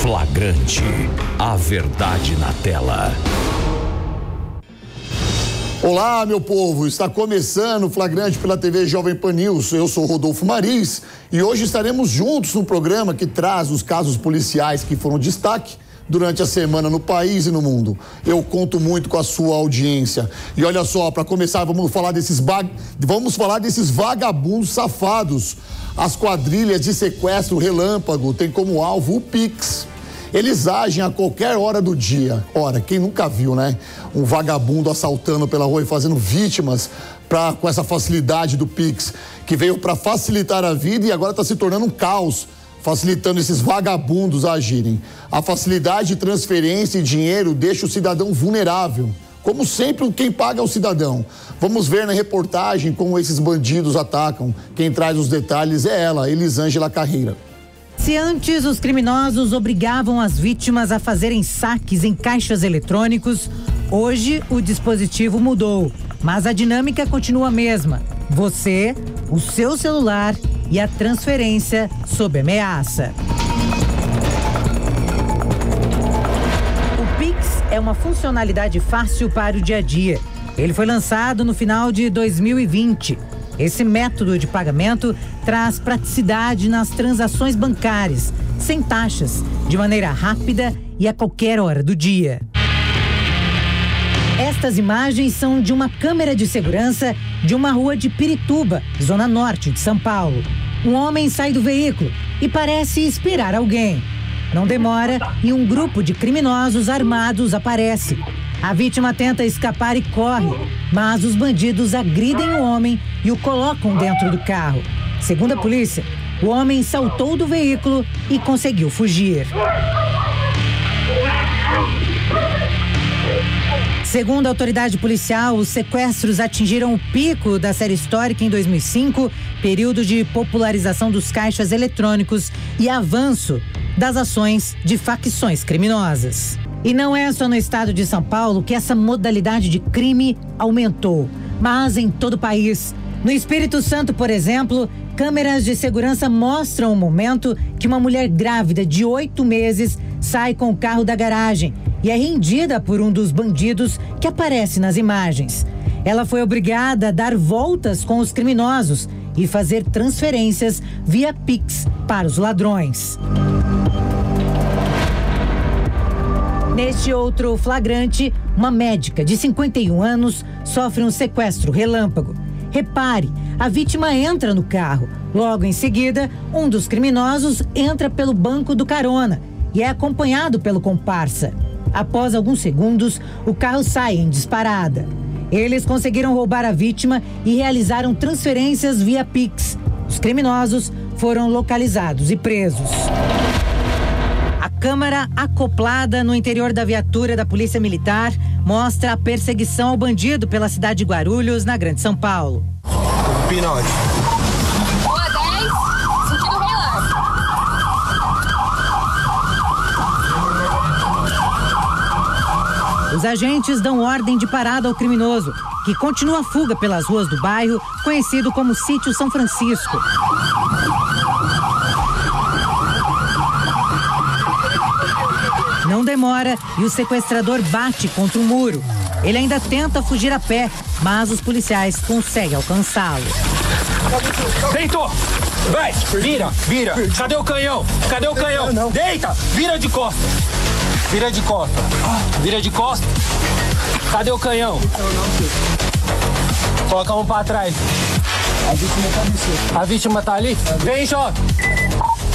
Flagrante, a verdade na tela. Olá, meu povo, está começando o Flagrante pela TV Jovem Pan News. Eu sou Rodolfo Mariz e hoje estaremos juntos no programa que traz os casos policiais que foram destaque durante a semana no país e no mundo. Eu conto muito com a sua audiência. E olha só, para começar, vamos falar desses vagabundos safados. As quadrilhas de sequestro relâmpago têm como alvo o Pix. Eles agem a qualquer hora do dia. Ora, quem nunca viu, né? Um vagabundo assaltando pela rua e fazendo vítimas com essa facilidade do Pix, que veio para facilitar a vida e agora está se tornando um caos, facilitando esses vagabundos a agirem. A facilidade de transferência e dinheiro deixa o cidadão vulnerável. Como sempre, quem paga é o cidadão. Vamos ver na reportagem como esses bandidos atacam. Quem traz os detalhes é ela, Elisângela Carreira. Se antes os criminosos obrigavam as vítimas a fazerem saques em caixas eletrônicos, hoje o dispositivo mudou, mas a dinâmica continua a mesma. Você, o seu celular e a transferência sob ameaça. O Pix é uma funcionalidade fácil para o dia a dia. Ele foi lançado no final de 2020. Esse método de pagamento traz praticidade nas transações bancárias, sem taxas, de maneira rápida e a qualquer hora do dia. Estas imagens são de uma câmera de segurança de uma rua de Pirituba, zona norte de São Paulo. Um homem sai do veículo e parece esperar alguém. Não demora e um grupo de criminosos armados aparece. A vítima tenta escapar e corre, mas os bandidos agridem o homem e o colocam dentro do carro. Segundo a polícia, o homem saltou do veículo e conseguiu fugir. Segundo a autoridade policial, os sequestros atingiram o pico da série histórica em 2005, período de popularização dos caixas eletrônicos e avanço das ações de facções criminosas. E não é só no estado de São Paulo que essa modalidade de crime aumentou, mas em todo o país. No Espírito Santo, por exemplo, câmeras de segurança mostram o momento que uma mulher grávida de 8 meses sai com o carro da garagem e é rendida por um dos bandidos que aparece nas imagens. Ela foi obrigada a dar voltas com os criminosos e fazer transferências via Pix para os ladrões. Neste outro flagrante, uma médica de 51 anos sofre um sequestro relâmpago. Repare, a vítima entra no carro. Logo em seguida, um dos criminosos entra pelo banco do carona e é acompanhado pelo comparsa. Após alguns segundos, o carro sai em disparada. Eles conseguiram roubar a vítima e realizaram transferências via Pix. Os criminosos foram localizados e presos. A câmera acoplada no interior da viatura da Polícia Militar mostra a perseguição ao bandido pela cidade de Guarulhos, na Grande São Paulo. Pinote. Rua 10, sentido Relar. Os agentes dão ordem de parada ao criminoso, que continua a fuga pelas ruas do bairro, conhecido como Sítio São Francisco. Não demora e o sequestrador bate contra um muro. Ele ainda tenta fugir a pé, mas os policiais conseguem alcançá-lo. Deitou! Vai! Vira! Cadê o canhão? Não. Deita! Vira de costas! Vira de costas! Cadê o canhão? Coloca a mão pra trás. A vítima tá ali? Vem, jovem!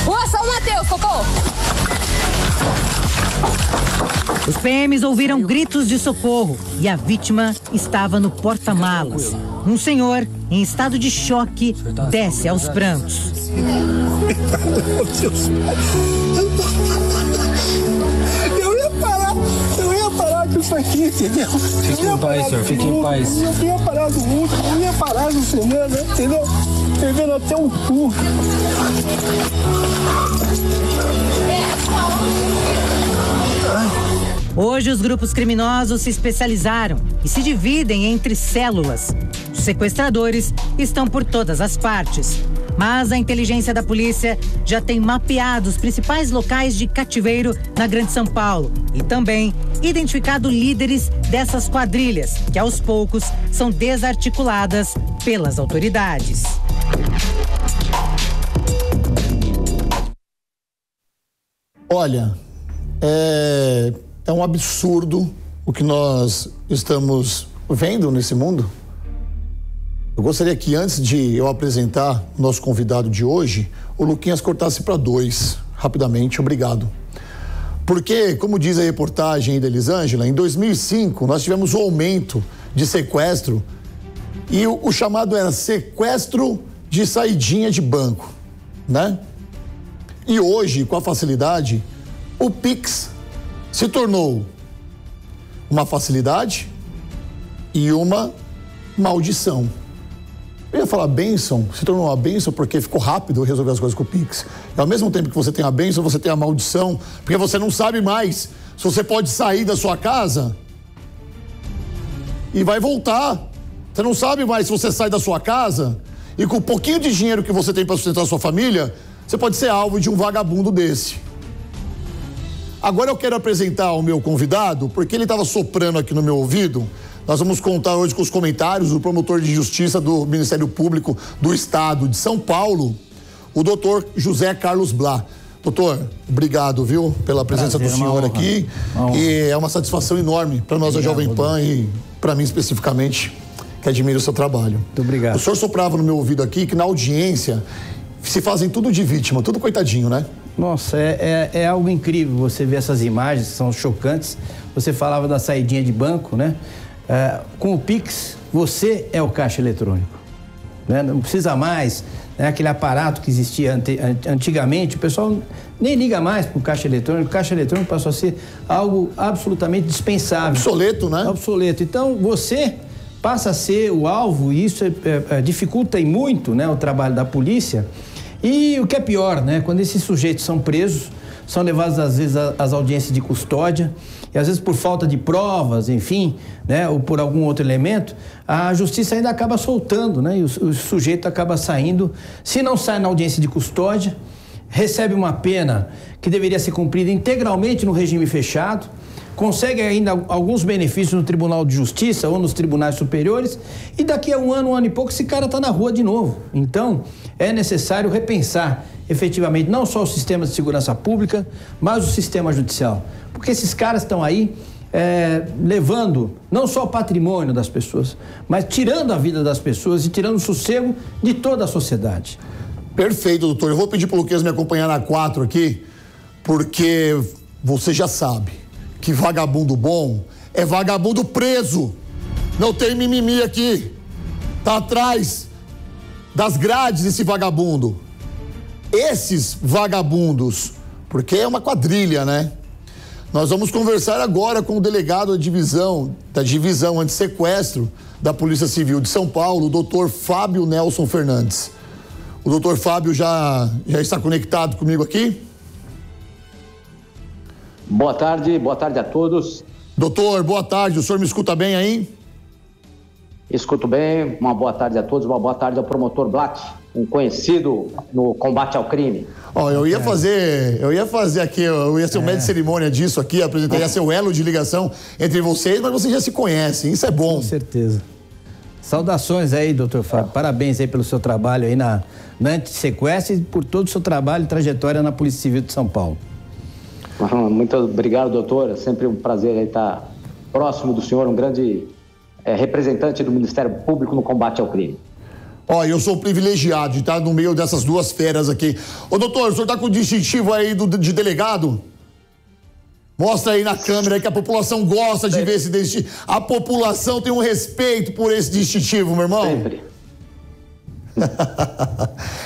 Rua São Mateus, socorro! Os PMs ouviram gritos de socorro e a vítima estava no porta-malas. Um senhor, em estado de choque, desce aos prantos. Meu Deus. Eu ia parar com isso aqui, entendeu? Fique em paz, senhor, fique em paz. Eu ia parar do mundo, eu ia parar no cinema, entendeu? Pegando até um cu. Hoje os grupos criminosos se especializaram e se dividem entre células. Os sequestradores estão por todas as partes. Mas a inteligência da polícia já tem mapeado os principais locais de cativeiro na Grande São Paulo e também identificado líderes dessas quadrilhas, que aos poucos são desarticuladas pelas autoridades. Olha, é um absurdo o que nós estamos vendo nesse mundo. Eu gostaria que, antes de eu apresentar o nosso convidado de hoje, o Luquinhas cortasse para 2, rapidamente, obrigado. Porque, como diz a reportagem da Elisângela, em 2005 nós tivemos um aumento de sequestro e o chamado era sequestro de saidinha de banco, né? E hoje, com a facilidade, o Pix se tornou uma facilidade e uma maldição. Eu ia falar bênção, se tornou uma bênção porque ficou rápido resolver as coisas com o Pix. E ao mesmo tempo que você tem a bênção, você tem a maldição, porque você não sabe mais se você pode sair da sua casa e vai voltar. Você não sabe mais se você sai da sua casa e com o pouquinho de dinheiro que você tem para sustentar a sua família, você pode ser alvo de um vagabundo desse. Agora eu quero apresentar o meu convidado, porque ele estava soprando aqui no meu ouvido. Nós vamos contar hoje com os comentários do promotor de justiça do Ministério Público do Estado de São Paulo, o doutor José Carlos Blá. Doutor, obrigado, viu, pela presença do senhor aqui. E é uma satisfação enorme para nós, a Jovem Pan, e para mim especificamente, que admiro o seu trabalho. Muito obrigado. O senhor soprava no meu ouvido aqui que na audiência se fazem tudo de vítima, tudo coitadinho, né? Nossa, é algo incrível você ver essas imagens que são chocantes. Você falava da saidinha de banco, né? Com o Pix, você é o caixa eletrônico, né? Não precisa mais, né? Aquele aparato que existia antigamente, o pessoal nem liga mais para o caixa eletrônico. O caixa eletrônico passou a ser algo absolutamente dispensável. Obsoleto, né? Obsoleto. Então, você passa a ser o alvo e isso dificulta muito, né, o trabalho da polícia. E o que é pior, né, quando esses sujeitos são presos, são levados às vezes às audiências de custódia e às vezes por falta de provas, enfim, né, ou por algum outro elemento, a justiça ainda acaba soltando, né, e o sujeito acaba saindo. Se não sai na audiência de custódia, recebe uma pena que deveria ser cumprida integralmente no regime fechado, consegue ainda alguns benefícios no Tribunal de Justiça ou nos tribunais superiores e daqui a um ano e pouco esse cara está na rua de novo. Então, é necessário repensar efetivamente não só o sistema de segurança pública, mas o sistema judicial. Porque esses caras estão aí levando não só o patrimônio das pessoas, mas tirando a vida das pessoas e tirando o sossego de toda a sociedade. Perfeito, doutor. Eu vou pedir para o Luquinhas me acompanhar na 4 aqui, porque você já sabe que vagabundo bom é vagabundo preso. Não tem mimimi aqui. Tá atrás das grades esse vagabundo. Esses vagabundos, porque é uma quadrilha, né? Nós vamos conversar agora com o delegado da divisão antissequestro da Polícia Civil de São Paulo, o doutor Fábio Nelson Fernandes. O doutor Fábio já está conectado comigo aqui? Boa tarde a todos. Doutor, boa tarde. O senhor me escuta bem aí? Escuto bem. Uma boa tarde a todos. Uma boa tarde ao promotor Blatt, um conhecido no combate ao crime. Eu ia fazer aqui, eu ia ser o mestre de cerimônia disso aqui, ia ser o elo de ligação entre vocês, mas vocês já se conhecem, isso é bom. Com certeza. Saudações aí, doutor Fábio. Parabéns aí pelo seu trabalho aí na antissequestro e por todo o seu trabalho e trajetória na Polícia Civil de São Paulo. Muito obrigado, doutor. É sempre um prazer aí estar próximo do senhor, um grande representante do Ministério Público no combate ao crime. Eu sou privilegiado de estar no meio dessas duas feras aqui. Ô, doutor, o senhor está com o distintivo aí de delegado? Mostra aí na câmera aí que a população gosta de ver esse distintivo. A população tem um respeito por esse distintivo, meu irmão. Sempre.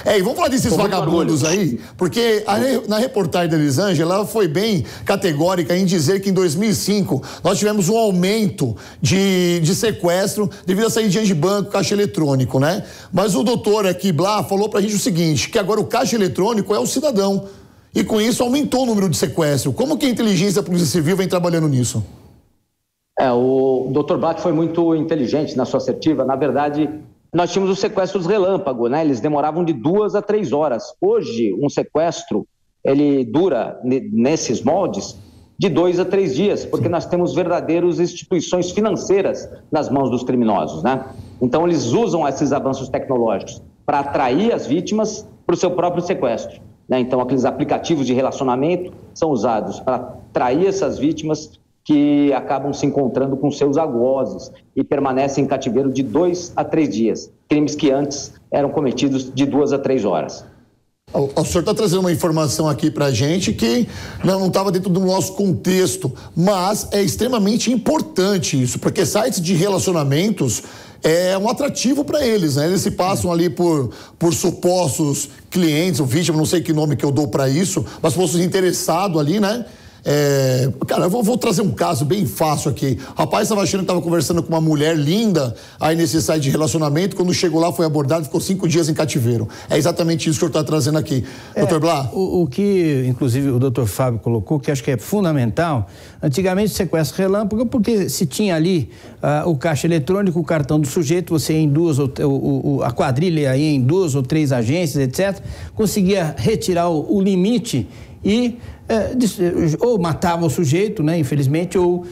E vamos falar desses vagabundos aí, porque na reportagem da Elisângela, ela foi bem categórica em dizer que em 2005 nós tivemos um aumento de sequestro devido à saída de banco, caixa eletrônico, né? Mas o doutor aqui, Blá, falou pra gente o seguinte, que agora o caixa eletrônico é o cidadão e com isso aumentou o número de sequestro. Como que a inteligência da Polícia Civil vem trabalhando nisso? O doutor Blatt foi muito inteligente na sua assertiva. Na verdade, nós tínhamos os sequestros relâmpago, né? Eles demoravam de 2 a 3 horas. Hoje, um sequestro, ele dura, nesses moldes, de 2 a 3 dias, porque nós temos verdadeiras instituições financeiras nas mãos dos criminosos, né? Então, eles usam esses avanços tecnológicos para atrair as vítimas para o seu próprio sequestro, né? Então, aqueles aplicativos de relacionamento são usados para atrair essas vítimas que acabam se encontrando com seus algozes e permanecem em cativeiro de 2 a 3 dias. Crimes que antes eram cometidos de 2 a 3 horas. O senhor está trazendo uma informação aqui para a gente que não estava dentro do nosso contexto, mas é extremamente importante isso, porque sites de relacionamentos é um atrativo para eles, né? Eles se passam ali por supostos clientes, ou vítima, não sei que nome que eu dou para isso, mas supostos interessados ali, né? Cara, eu vou trazer um caso bem fácil aqui. O rapaz estava achando que estava conversando com uma mulher linda aí nesse site de relacionamento, quando chegou lá foi abordado, ficou 5 dias em cativeiro. É exatamente isso que o senhor está trazendo aqui. Doutor Blá? O que, inclusive, o doutor Fábio colocou, que acho que é fundamental, antigamente o sequestro relâmpago, porque se tinha ali o caixa eletrônico, o cartão do sujeito, você ia em a quadrilha ia em 2 ou 3 agências, etc., conseguia retirar o limite e ou matava o sujeito, né, infelizmente, ou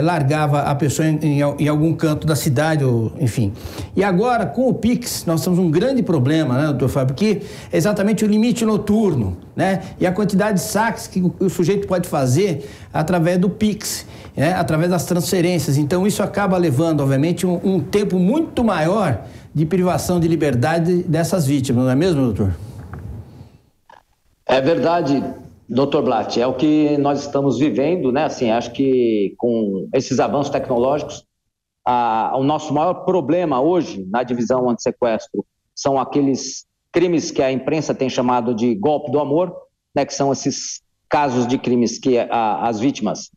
largava a pessoa em algum canto da cidade, ou, enfim. E agora, com o Pix, nós temos um grande problema, né, doutor Fábio, que é exatamente o limite noturno, né, e a quantidade de saques que o sujeito pode fazer através do Pix, né, através das transferências. Então, isso acaba levando, obviamente, um tempo muito maior de privação de liberdade dessas vítimas, não é mesmo, doutor? É verdade, doutor Blatt, é o que nós estamos vivendo, né? Assim, acho que com esses avanços tecnológicos, o nosso maior problema hoje na divisão antissequestro são aqueles crimes que a imprensa tem chamado de golpe do amor, né? Que são esses casos de crimes que as vítimas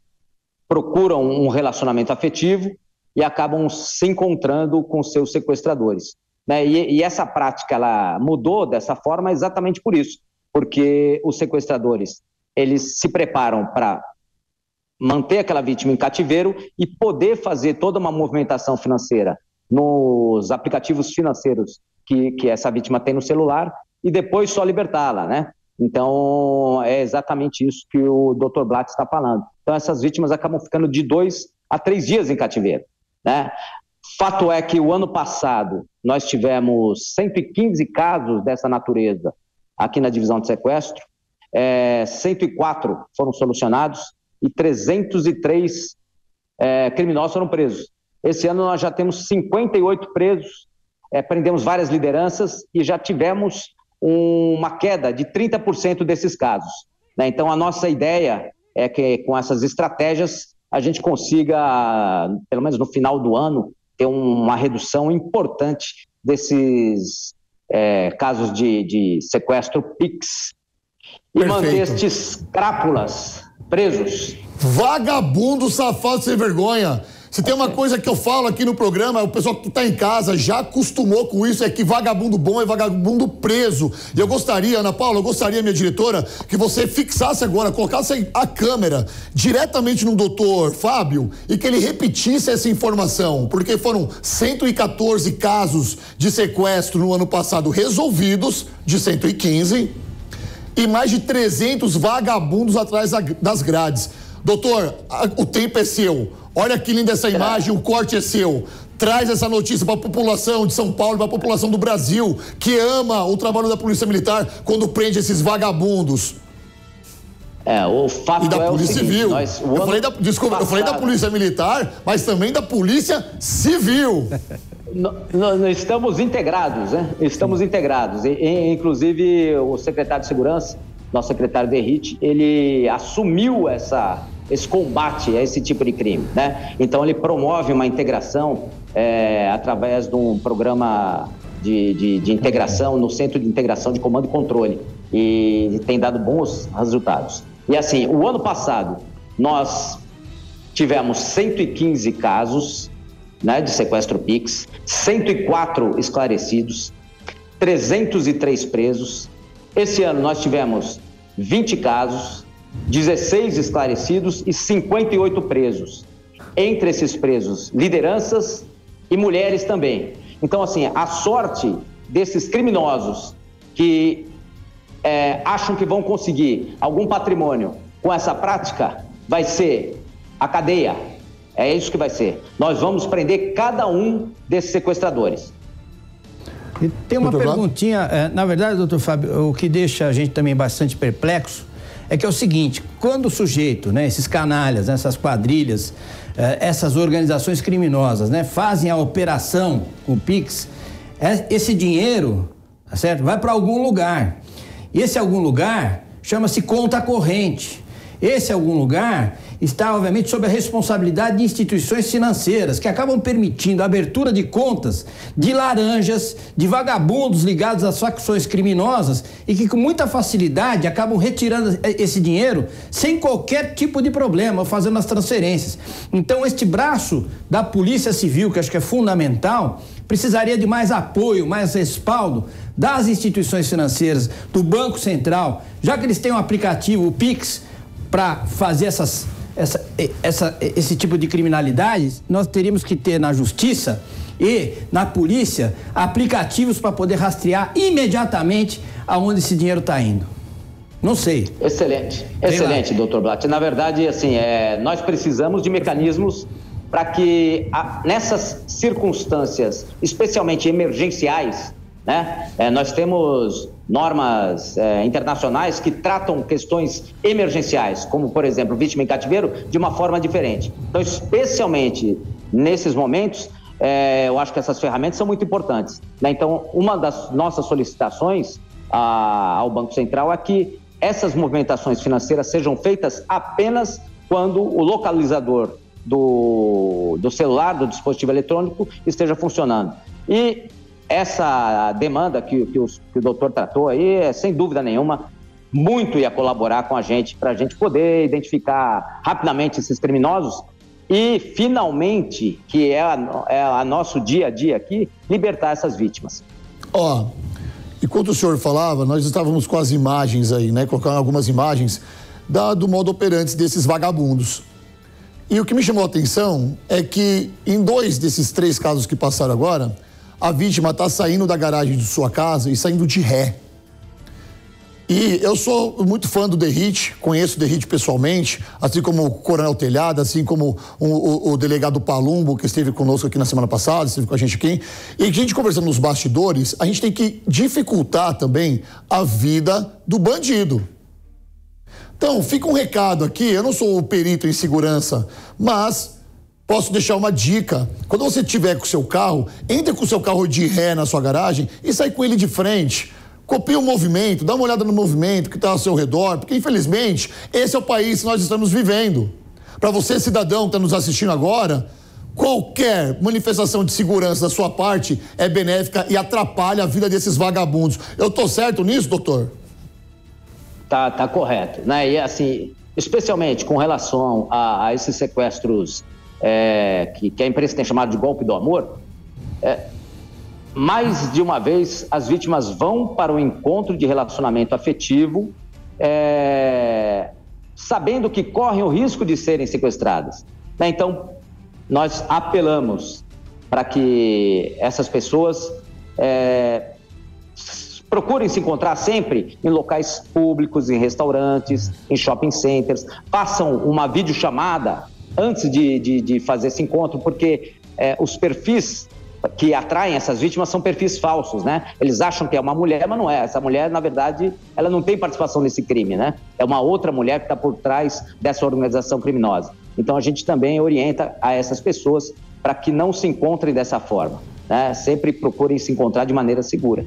procuram um relacionamento afetivo e acabam se encontrando com seus sequestradores, né? E essa prática, ela mudou dessa forma exatamente por isso. Porque os sequestradores, eles se preparam para manter aquela vítima em cativeiro e poder fazer toda uma movimentação financeira nos aplicativos financeiros que essa vítima tem no celular e depois só libertá-la, né? Então, é exatamente isso que o Dr. Blatt está falando. Então, essas vítimas acabam ficando de 2 a 3 dias em cativeiro, né? Fato é que o ano passado nós tivemos 115 casos dessa natureza aqui na divisão de sequestro, 104 foram solucionados e 303 criminosos foram presos. Esse ano nós já temos 58 presos, prendemos várias lideranças e já tivemos uma queda de 30% desses casos, né? Então a nossa ideia é que com essas estratégias a gente consiga, pelo menos no final do ano, ter uma redução importante desses casos de sequestro Pix e Perfeito. Manter estes crápulas presos. Vagabundo, safado, sem vergonha. Se tem uma coisa que eu falo aqui no programa, o pessoal que está em casa já acostumou com isso, é que vagabundo bom é vagabundo preso. E eu gostaria, Ana Paula, minha diretora, que você fixasse agora, colocasse a câmera diretamente no doutor Fábio e que ele repetisse essa informação, porque foram 114 casos de sequestro no ano passado resolvidos, de 115, e mais de 300 vagabundos atrás das grades. Doutor, o tempo é seu. Olha que linda essa imagem, o corte é seu. Traz essa notícia para a população de São Paulo, para a população do Brasil, que ama o trabalho da Polícia Militar quando prende esses vagabundos. O fato e da Polícia seguinte, Civil. Eu falei da Polícia Militar, mas também da Polícia Civil. Nós estamos integrados, né? Estamos integrados. Inclusive, o secretário de Segurança, nosso secretário Derrite, ele assumiu esse combate a esse tipo de crime, né? Então ele promove uma integração através de um programa de integração no Centro de Integração de Comando e Controle e tem dado bons resultados. E assim, o ano passado nós tivemos 115 casos, né, de sequestro Pix, 104 esclarecidos, 303 presos. Esse ano nós tivemos 20 casos, 16 esclarecidos e 58 presos. Entre esses presos, lideranças e mulheres também. Então, assim, a sorte desses criminosos que acham que vão conseguir algum patrimônio com essa prática vai ser a cadeia. É isso que vai ser. Nós vamos prender cada um desses sequestradores. E tem uma perguntinha, na verdade, doutor Fábio, o que deixa a gente também bastante perplexo é que é o seguinte: quando o sujeito, né, esses canalhas, essas quadrilhas, essas organizações criminosas, né, fazem a operação com o Pix, esse dinheiro, tá certo, vai para algum lugar. E esse algum lugar chama-se conta corrente. Esse algum lugar está, obviamente, sob a responsabilidade de instituições financeiras que acabam permitindo a abertura de contas de laranjas, de vagabundos ligados às facções criminosas e que com muita facilidade acabam retirando esse dinheiro sem qualquer tipo de problema, fazendo as transferências. Então, este braço da Polícia Civil, que acho que é fundamental, precisaria de mais apoio, mais respaldo das instituições financeiras, do Banco Central, já que eles têm um aplicativo, o Pix, para fazer esse tipo de criminalidade. Nós teríamos que ter na Justiça e na Polícia aplicativos para poder rastrear imediatamente aonde esse dinheiro está indo. Não sei. Excelente, excelente, doutor Blatt. Na verdade, assim, nós precisamos de mecanismos para que, nessas circunstâncias, especialmente emergenciais, né, nós temos normas internacionais que tratam questões emergenciais, como, por exemplo, vítima em cativeiro, de uma forma diferente. Então, especialmente nesses momentos, eu acho que essas ferramentas são muito importantes, né? Então, uma das nossas solicitações ao Banco Central é que essas movimentações financeiras sejam feitas apenas quando o localizador do celular, do dispositivo eletrônico, esteja funcionando. E essa demanda que o doutor tratou aí, sem dúvida nenhuma, muito ia colaborar com a gente, para a gente poder identificar rapidamente esses criminosos e, finalmente, que é a nosso dia a dia aqui, libertar essas vítimas. Enquanto o senhor falava, nós estávamos com as imagens aí, né? Colocando algumas imagens do modo operante desses vagabundos. E o que me chamou a atenção é que em 2 desses 3 casos que passaram agora, a vítima está saindo da garagem de sua casa e saindo de ré. E eu sou muito fã do Derrite, conheço o Derrite pessoalmente, assim como o Coronel Telhada, assim como o delegado Palumbo, que esteve conosco aqui na semana passada, esteve com a gente aqui. E a gente conversando nos bastidores, a gente tem que dificultar também a vida do bandido. Então, fica um recado aqui, eu não sou o perito em segurança, mas posso deixar uma dica. Quando você estiver com o seu carro, entre com o seu carro de ré na sua garagem e sai com ele de frente. Copia o movimento, dá uma olhada no movimento que está ao seu redor, porque infelizmente esse é o país que nós estamos vivendo. Para você, cidadão que está nos assistindo agora, qualquer manifestação de segurança da sua parte é benéfica e atrapalha a vida desses vagabundos. Eu estou certo nisso, doutor? Tá correto, né? E assim, especialmente com relação a esses sequestros que a imprensa tem chamado de golpe do amor, mais de uma vez as vítimas vão para o encontro de relacionamento afetivo, sabendo que correm o risco de serem sequestradas, né? Então, nós apelamos para que essas pessoas procurem se encontrar sempre em locais públicos, em restaurantes, em shopping centers, façam uma videochamada antes de fazer esse encontro, porque os perfis que atraem essas vítimas são perfis falsos, né? Eles acham que é uma mulher, mas não é. Essa mulher, na verdade, ela não tem participação nesse crime, né? É uma outra mulher que está por trás dessa organização criminosa. Então, a gente também orienta a essas pessoas para que não se encontrem dessa forma, né? Sempre procurem se encontrar de maneira segura.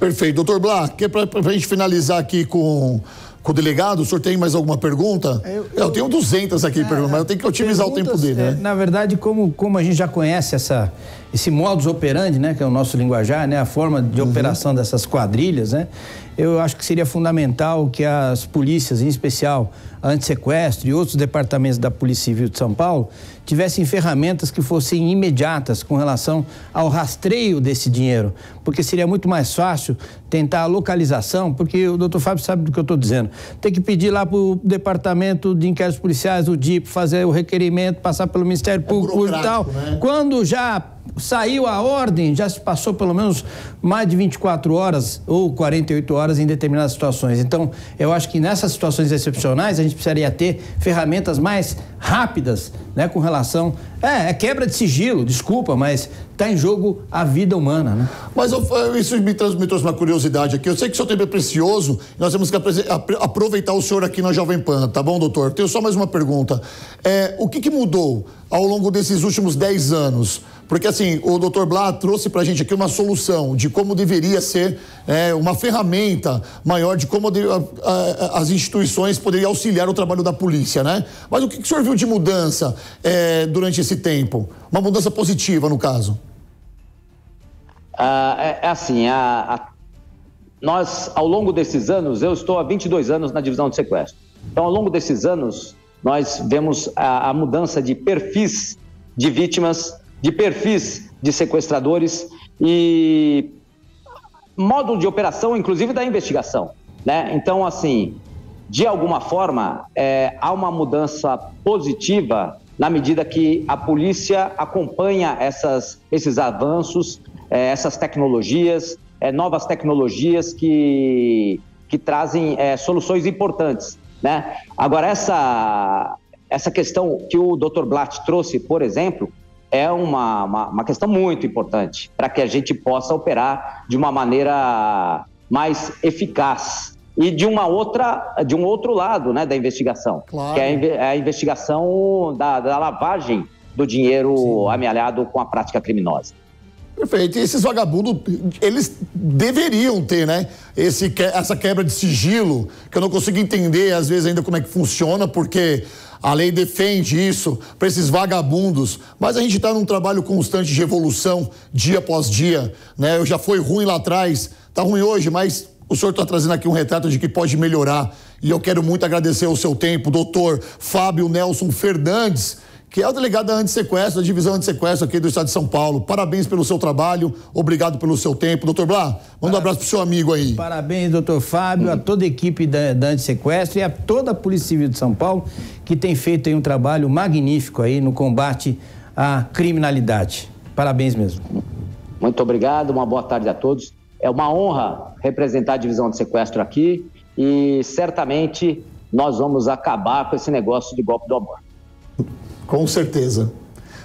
Perfeito. Doutor Blá, para a gente finalizar aqui com o delegado, o senhor tem mais alguma pergunta? Eu tenho 200 aqui, mas eu tenho que otimizar o tempo dele, né? Na verdade, como a gente já conhece esse modus operandi, né, que é o nosso linguajar, né, a forma de operação dessas quadrilhas, né, eu acho que seria fundamental que as polícias, em especial a Antissequestro e outros departamentos da Polícia Civil de São Paulo, tivessem ferramentas que fossem imediatas com relação ao rastreio desse dinheiro, porque seria muito mais fácil tentar a localização, porque o doutor Fábio sabe do que eu estou dizendo. Tem que pedir lá para o Departamento de Inquéritos Policiais, o DIP, fazer o requerimento, passar pelo Ministério Público e tal. Né? Quando já saiu a ordem, já se passou pelo menos mais de 24 horas ou 48 horas em determinadas situações. Então, eu acho que nessas situações excepcionais a gente precisaria ter ferramentas mais rápidas, né, com relação... É quebra de sigilo, desculpa, mas está em jogo a vida humana, né? Mas isso me trouxe uma curiosidade aqui. Eu sei que o seu tempo é precioso, nós temos que aproveitar o senhor aqui na Jovem Pan, tá bom, doutor? Tenho só mais uma pergunta. O que mudou ao longo desses últimos 10 anos? Porque, assim, o doutor Blatt trouxe pra gente aqui uma solução de como deveria ser uma ferramenta maior de como as instituições poderiam auxiliar o trabalho da polícia, né? Mas o que o senhor viu de mudança durante esse tempo? Uma mudança positiva, no caso? Nós, ao longo desses anos, eu estou há 22 anos na divisão de sequestro. Então, ao longo desses anos, nós vemos a mudança de perfis de vítimas, de perfis de sequestradores e modo de operação, inclusive da investigação, né? Então, assim, de alguma forma, há uma mudança positiva na medida que a polícia acompanha esses avanços, essas tecnologias, novas tecnologias que trazem soluções importantes, né? Agora, essa questão que o Dr. Blatt trouxe, por exemplo, é uma questão muito importante para que a gente possa operar de uma maneira mais eficaz e de um outro lado, né, da investigação, claro, que é a investigação da lavagem do dinheiro, sim, amealhado com a prática criminosa. Perfeito. E esses vagabundos, eles deveriam ter, né? Essa quebra de sigilo, que eu não consigo entender, às vezes, ainda como é que funciona, porque a lei defende isso para esses vagabundos, mas a gente está num trabalho constante de evolução, dia após dia, né? Já foi ruim lá atrás, tá ruim hoje, mas o senhor está trazendo aqui um retrato de que pode melhorar. E eu quero muito agradecer o seu tempo, doutor Fábio Nelson Fernandes, que é o delegado da Antissequestro, da divisão Antissequestro aqui do estado de São Paulo. Parabéns pelo seu trabalho, obrigado pelo seu tempo. Doutor Blatt, manda um abraço pro seu amigo aí. Parabéns, doutor Fábio, a toda a equipe da Antissequestro e a toda a Polícia Civil de São Paulo, que tem feito aí um trabalho magnífico aí no combate à criminalidade. Parabéns mesmo. Muito obrigado, uma boa tarde a todos. É uma honra representar a divisão de sequestro aqui e certamente nós vamos acabar com esse negócio de golpe do amor. Com certeza.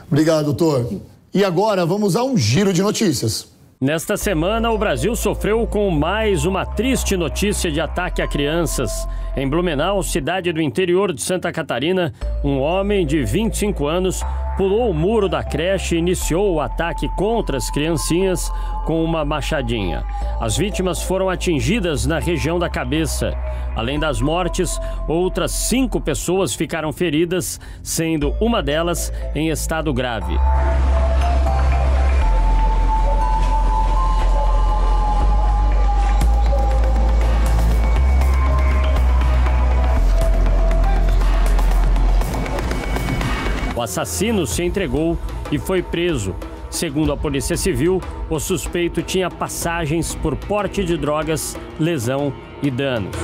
Obrigado, doutor. E agora vamos a um giro de notícias. Nesta semana, o Brasil sofreu com mais uma triste notícia de ataque a crianças. Em Blumenau, cidade do interior de Santa Catarina, um homem de 25 anos pulou o muro da creche e iniciou o ataque contra as criancinhas com uma machadinha. As vítimas foram atingidas na região da cabeça. Além das mortes, outras 5 pessoas ficaram feridas, sendo uma delas em estado grave. O assassino se entregou e foi preso. Segundo a Polícia Civil, o suspeito tinha passagens por porte de drogas, lesão e danos.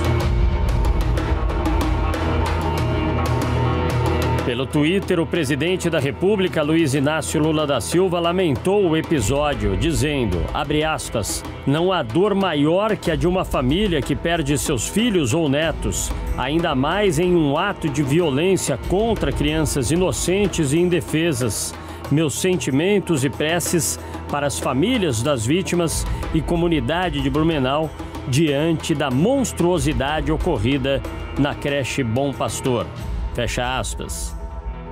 Pelo Twitter, o presidente da República, Luiz Inácio Lula da Silva, lamentou o episódio, dizendo, abre aspas, não há dor maior que a de uma família que perde seus filhos ou netos, ainda mais em um ato de violência contra crianças inocentes e indefesas. Meus sentimentos e preces para as famílias das vítimas e comunidade de Blumenau diante da monstruosidade ocorrida na creche Bom Pastor. Fecha aspas.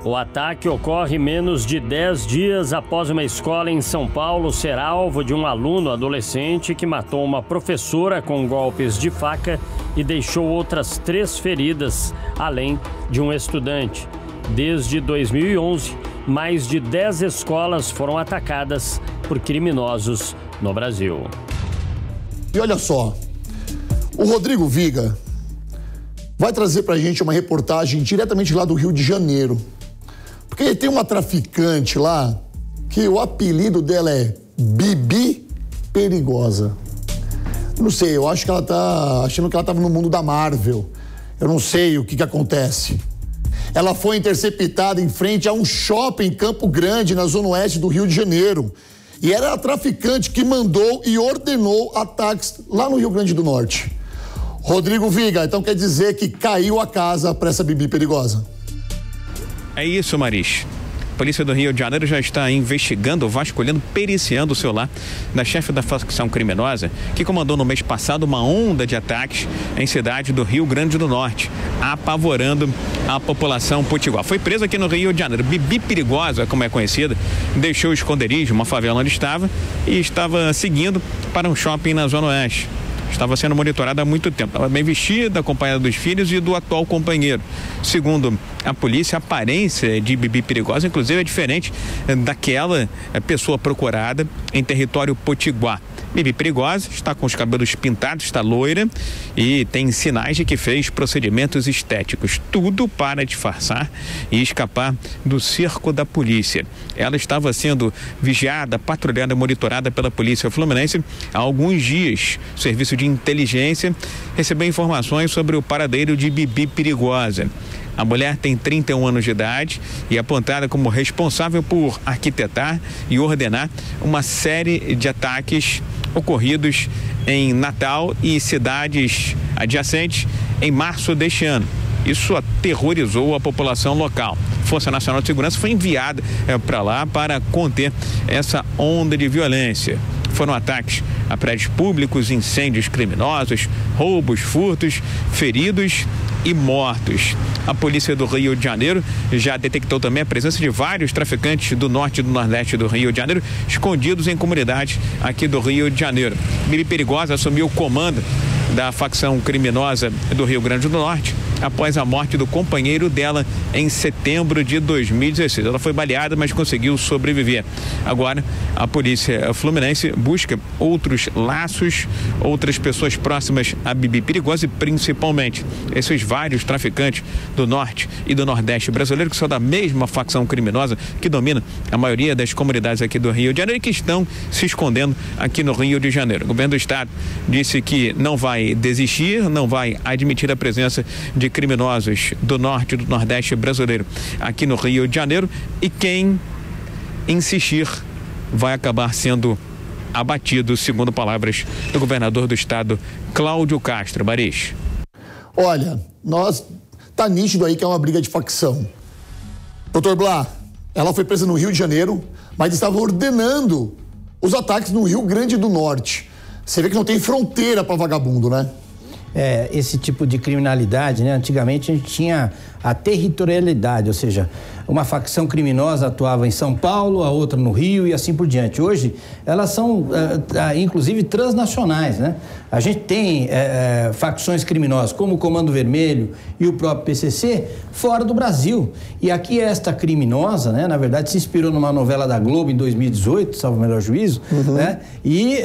O ataque ocorre menos de 10 dias após uma escola em São Paulo ser alvo de um aluno adolescente que matou uma professora com golpes de faca e deixou outras 3 feridas, além de um estudante. Desde 2011, mais de 10 escolas foram atacadas por criminosos no Brasil. E olha só, o Rodrigo Viga vai trazer pra gente uma reportagem diretamente lá do Rio de Janeiro. Porque tem uma traficante lá que o apelido dela é Bibi Perigosa. Não sei, eu acho que ela tá achando que ela tava no mundo da Marvel. Eu não sei o que acontece. Ela foi interceptada em frente a um shopping em Campo Grande, na zona oeste do Rio de Janeiro. E era a traficante que mandou e ordenou ataques lá no Rio Grande do Norte. Rodrigo Viga, então quer dizer que caiu a casa para essa Bibi perigosa? É isso, Maris. A Polícia do Rio de Janeiro já está investigando, vasculhando, periciando o celular da chefe da facção criminosa que comandou no mês passado uma onda de ataques em cidade do Rio Grande do Norte, apavorando a população potiguar. Foi presa aqui no Rio de Janeiro. Bibi Perigosa, como é conhecida, deixou o esconderijo, uma favela onde estava, e estava seguindo para um shopping na Zona Oeste. Estava sendo monitorada há muito tempo. Estava bem vestida, acompanhada dos filhos e do atual companheiro. Segundo a polícia, a aparência de Bibi Perigosa, inclusive, é diferente daquela pessoa procurada em território potiguar. Bibi Perigosa está com os cabelos pintados, está loira e tem sinais de que fez procedimentos estéticos. Tudo para disfarçar e escapar do cerco da polícia. Ela estava sendo vigiada, patrulhada, monitorada pela polícia fluminense há alguns dias. O serviço de inteligência recebeu informações sobre o paradeiro de Bibi Perigosa. A mulher tem 31 anos de idade e é apontada como responsável por arquitetar e ordenar uma série de ataques ocorridos em Natal e cidades adjacentes em março deste ano. Isso aterrorizou a população local. Força Nacional de Segurança foi enviada para lá para conter essa onda de violência. Foram ataques a prédios públicos, incêndios criminosos, roubos, furtos, feridos e mortos. A polícia do Rio de Janeiro já detectou também a presença de vários traficantes do norte e do nordeste do Rio de Janeiro, escondidos em comunidades aqui do Rio de Janeiro. Bibi Perigosa assumiu o comando da facção criminosa do Rio Grande do Norte após a morte do companheiro dela em setembro de 2016. Ela foi baleada, mas conseguiu sobreviver. Agora, a polícia fluminense busca outros laços, outras pessoas próximas a Bibi Perigosa e principalmente esses vários traficantes do norte e do nordeste brasileiro que são da mesma facção criminosa que domina a maioria das comunidades aqui do Rio de Janeiro e que estão se escondendo aqui no Rio de Janeiro. O governo do estado disse que não vai desistir, não vai admitir a presença de criminosos do norte e do nordeste brasileiro aqui no Rio de Janeiro e quem insistir vai acabar sendo abatido, segundo palavras do governador do estado, Cláudio Castro. Maris. Olha, tá nítido aí que é uma briga de facção. Doutor Blá, ela foi presa no Rio de Janeiro, mas estava ordenando os ataques no Rio Grande do Norte. Você vê que não tem fronteira para vagabundo, né? Esse tipo de criminalidade, né? Antigamente a gente tinha a territorialidade, ou seja, uma facção criminosa atuava em São Paulo, a outra no Rio e assim por diante. Hoje, elas são, inclusive, transnacionais, né? A gente tem facções criminosas como o Comando Vermelho e o próprio PCC fora do Brasil. E aqui esta criminosa, né? Na verdade, se inspirou numa novela da Globo em 2018, salvo o melhor juízo, né? E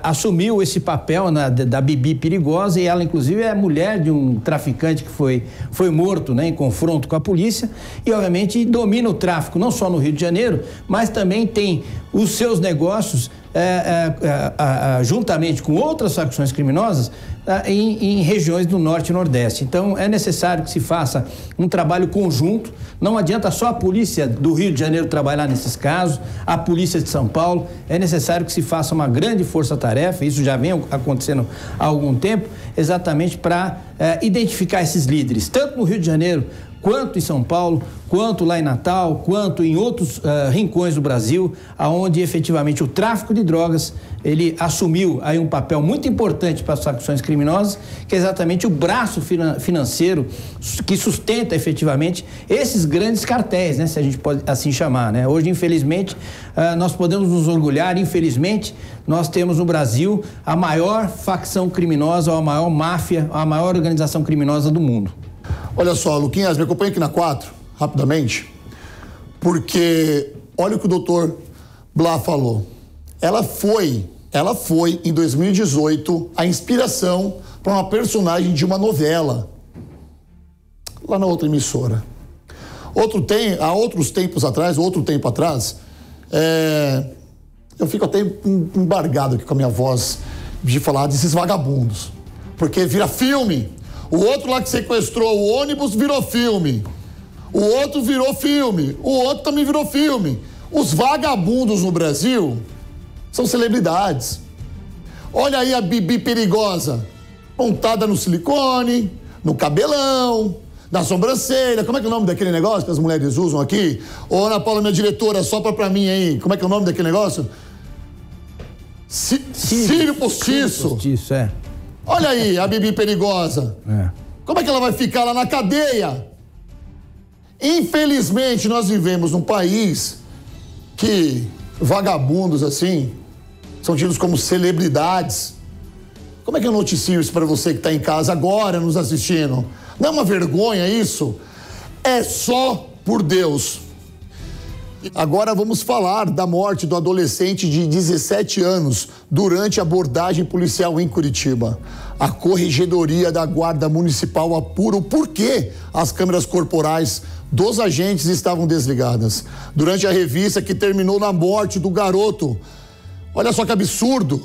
assumiu esse papel da Bibi Perigosa e ela, inclusive, é mulher de um traficante que foi morto, né? Em confronto com a polícia e, obviamente, domina o tráfico não só no Rio de Janeiro, mas também tem os seus negócios juntamente com outras facções criminosas em regiões do Norte e Nordeste. Então, é necessário que se faça um trabalho conjunto. Não adianta só a polícia do Rio de Janeiro trabalhar nesses casos, a polícia de São Paulo. É necessário que se faça uma grande força-tarefa, isso já vem acontecendo há algum tempo, exatamente para identificar esses líderes, tanto no Rio de Janeiro, quanto em São Paulo, quanto lá em Natal, quanto em outros rincões do Brasil, aonde efetivamente o tráfico de drogas, ele assumiu aí um papel muito importante para as facções criminosas, que é exatamente o braço financeiro que sustenta efetivamente esses grandes cartéis, né, se a gente pode assim chamar, né? Hoje, infelizmente, nós podemos nos orgulhar, infelizmente, nós temos no Brasil a maior facção criminosa, a maior máfia, a maior organização criminosa do mundo. Olha só, Luquinhas, me acompanha aqui na 4, rapidamente, porque olha o que o doutor Blá falou. Ela foi, em 2018, a inspiração para uma personagem de uma novela, lá na outra emissora. Outro tempo atrás, eu fico até embargado aqui com a minha voz de falar desses vagabundos, porque vira filme. O outro lá que sequestrou o ônibus virou filme. O outro virou filme. O outro também virou filme. Os vagabundos no Brasil são celebridades. Olha aí a Bibi perigosa, montada no silicone, no cabelão, na sobrancelha. Como é que é o nome daquele negócio que as mulheres usam aqui? Ô, Ana Paula, minha diretora, sopra pra mim aí. Como é que é o nome daquele negócio? Cílio postiço. Postiço, é. Olha aí a Bibi perigosa. É. Como é que ela vai ficar lá na cadeia? Infelizmente, nós vivemos num país que vagabundos assim são tidos como celebridades. Como é que eu noticio isso para você que está em casa agora nos assistindo? Não é uma vergonha isso? É só por Deus. Agora vamos falar da morte do adolescente de 17 anos durante a abordagem policial em Curitiba. A Corregedoria da Guarda Municipal apura o porquê as câmeras corporais dos agentes estavam desligadas. Durante a revista que terminou na morte do garoto. Olha só que absurdo.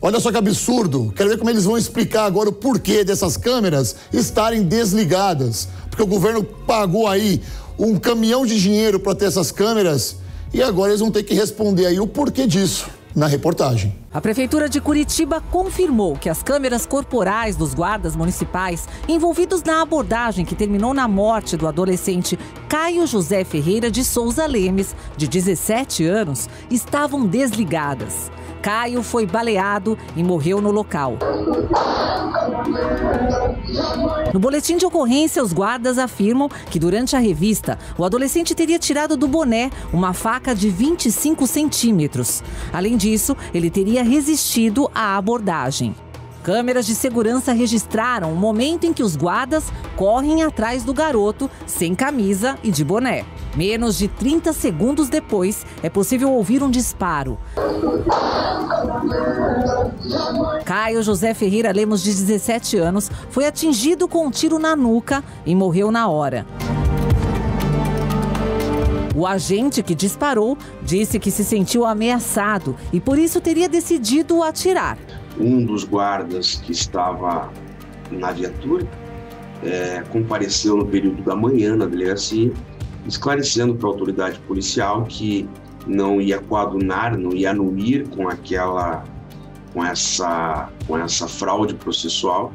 Olha só que absurdo. Quero ver como eles vão explicar agora o porquê dessas câmeras estarem desligadas. Porque o governo pagou aí um caminhão de dinheiro para ter essas câmeras e agora eles vão ter que responder aí o porquê disso na reportagem. A Prefeitura de Curitiba confirmou que as câmeras corporais dos guardas municipais envolvidos na abordagem que terminou na morte do adolescente Caio José Ferreira de Souza Lemes, de 17 anos, estavam desligadas. Caio foi baleado e morreu no local. No boletim de ocorrência, os guardas afirmam que durante a revista, o adolescente teria tirado do boné uma faca de 25 centímetros. Além disso, ele teria resistido à abordagem. Câmeras de segurança registraram o momento em que os guardas correm atrás do garoto sem camisa e de boné. Menos de 30 segundos depois, é possível ouvir um disparo. Caio José Ferreira Lemos, de 17 anos, foi atingido com um tiro na nuca e morreu na hora. O agente que disparou disse que se sentiu ameaçado e por isso teria decidido atirar. Um dos guardas que estava na viatura compareceu no período da manhã na delegacia, esclarecendo para a autoridade policial que não ia coadunar, não ia anuir com essa fraude processual.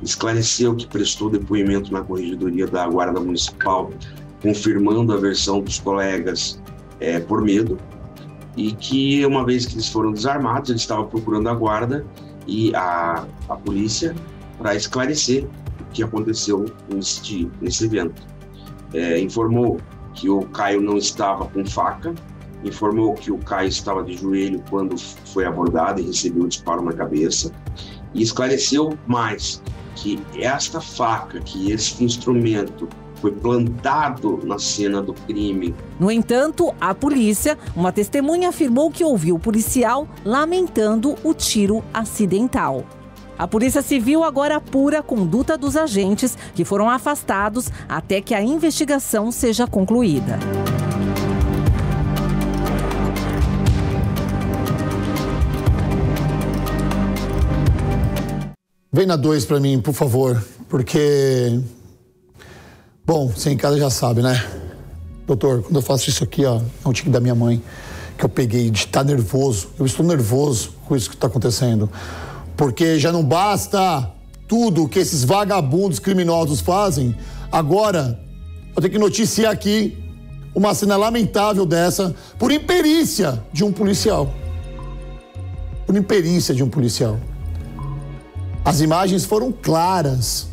Esclareceu que prestou depoimento na Corregedoria da Guarda Municipal, confirmando a versão dos colegas por medo, e que uma vez que eles foram desarmados, ele estava procurando a guarda e a polícia para esclarecer o que aconteceu nesse evento. Informou que o Caio não estava com faca, informou que o Caio estava de joelho quando foi abordado e recebeu um disparo na cabeça, e esclareceu mais que esta faca, que esse instrumento foi plantado na cena do crime. No entanto, a polícia, uma testemunha afirmou que ouviu o policial lamentando o tiro acidental. A Polícia Civil agora apura a conduta dos agentes que foram afastados até que a investigação seja concluída. Vem na 2 pra mim, por favor, porque... Bom, você em casa já sabe, né? Doutor, quando eu faço isso aqui, ó, é um tique da minha mãe, que eu peguei de estar nervoso. Eu estou nervoso com isso que está acontecendo. Porque já não basta tudo que esses vagabundos criminosos fazem. Agora, eu tenho que noticiar aqui uma cena lamentável dessa por imperícia de um policial. Por imperícia de um policial. As imagens foram claras.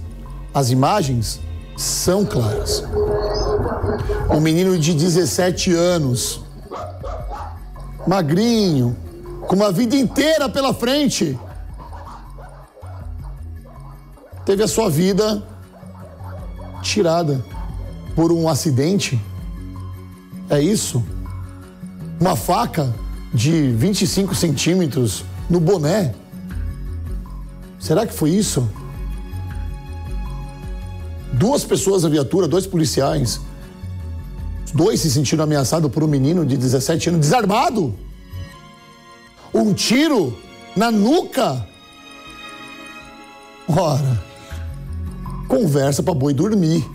As imagens são claras. Um menino de 17 anos, magrinho, com uma vida inteira pela frente, teve a sua vida tirada por um acidente. É isso? Uma faca de 25 centímetros no boné. Será que foi isso? 2 pessoas na viatura, 2 policiais. Os 2 se sentiram ameaçados por um menino de 17 anos desarmado. Um tiro na nuca. Ora, conversa pra boi dormir.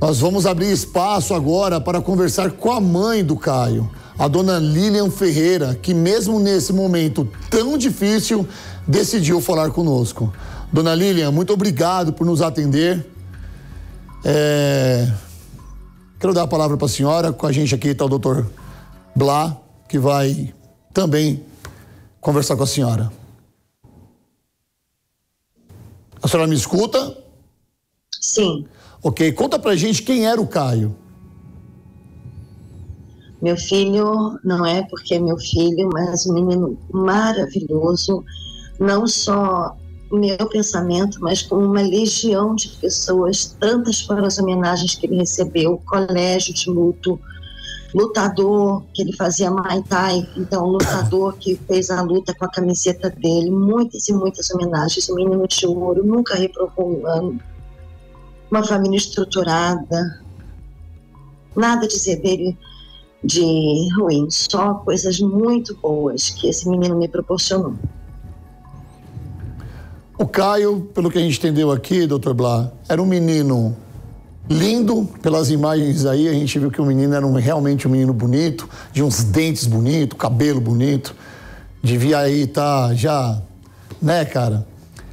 Nós vamos abrir espaço agora para conversar com a mãe do Caio, a dona Lilian Ferreira, que mesmo nesse momento tão difícil, decidiu falar conosco. Dona Lilian, muito obrigado por nos atender. Quero dar a palavra para a senhora. Com a gente aqui está o doutor Blá, que vai também conversar com a senhora. A senhora me escuta? Sim. Ok, conta pra gente quem era o Caio. Meu filho não é porque é meu filho, mas um menino maravilhoso, não só meu pensamento, mas com uma legião de pessoas, tantas foram as homenagens que ele recebeu, colégio de luto, lutador, que ele fazia Muay Thai, então lutador que fez a luta com a camiseta dele, muitas e muitas homenagens, um menino de ouro, nunca reprovou um ano, uma família estruturada, nada a dizer dele de ruim, só coisas muito boas que esse menino me proporcionou. O Caio, pelo que a gente entendeu aqui, doutor Blá, era um menino lindo, pelas imagens aí, a gente viu que o menino era realmente um menino bonito, de uns dentes bonitos, cabelo bonito, devia aí estar já, né, cara,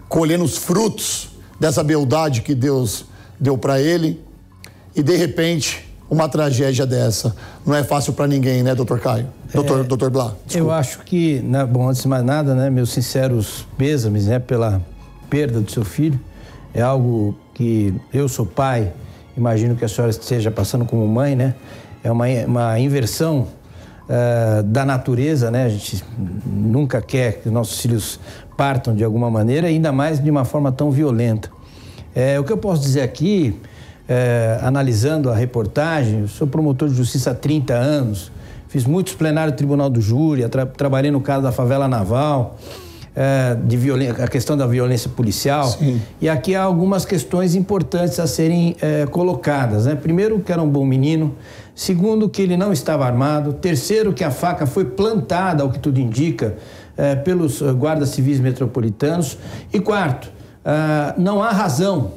colhendo os frutos dessa beldade que Deus deu para ele, e de repente uma tragédia dessa não é fácil para ninguém, né, doutor Caio? Doutor Blá. Desculpa. Eu acho que, né, bom, antes de mais nada, né, meus sinceros pêsames, né, pela perda do seu filho. É algo que eu sou pai, imagino que a senhora esteja passando como mãe, né? É uma inversão da natureza, né? A gente nunca quer que nossos filhos partam de alguma maneira, ainda mais de uma forma tão violenta. O que eu posso dizer aqui, analisando a reportagem, eu sou promotor de justiça há 30 anos, fiz muitos plenários do Tribunal do Júri, trabalhei no caso da favela naval, a questão da violência policial. Sim. E aqui há algumas questões importantes a serem colocadas, né? Primeiro, que era um bom menino. Segundo, que ele não estava armado. Terceiro, que a faca foi plantada, ao que tudo indica, pelos guardas civis metropolitanos. E quarto, não há razão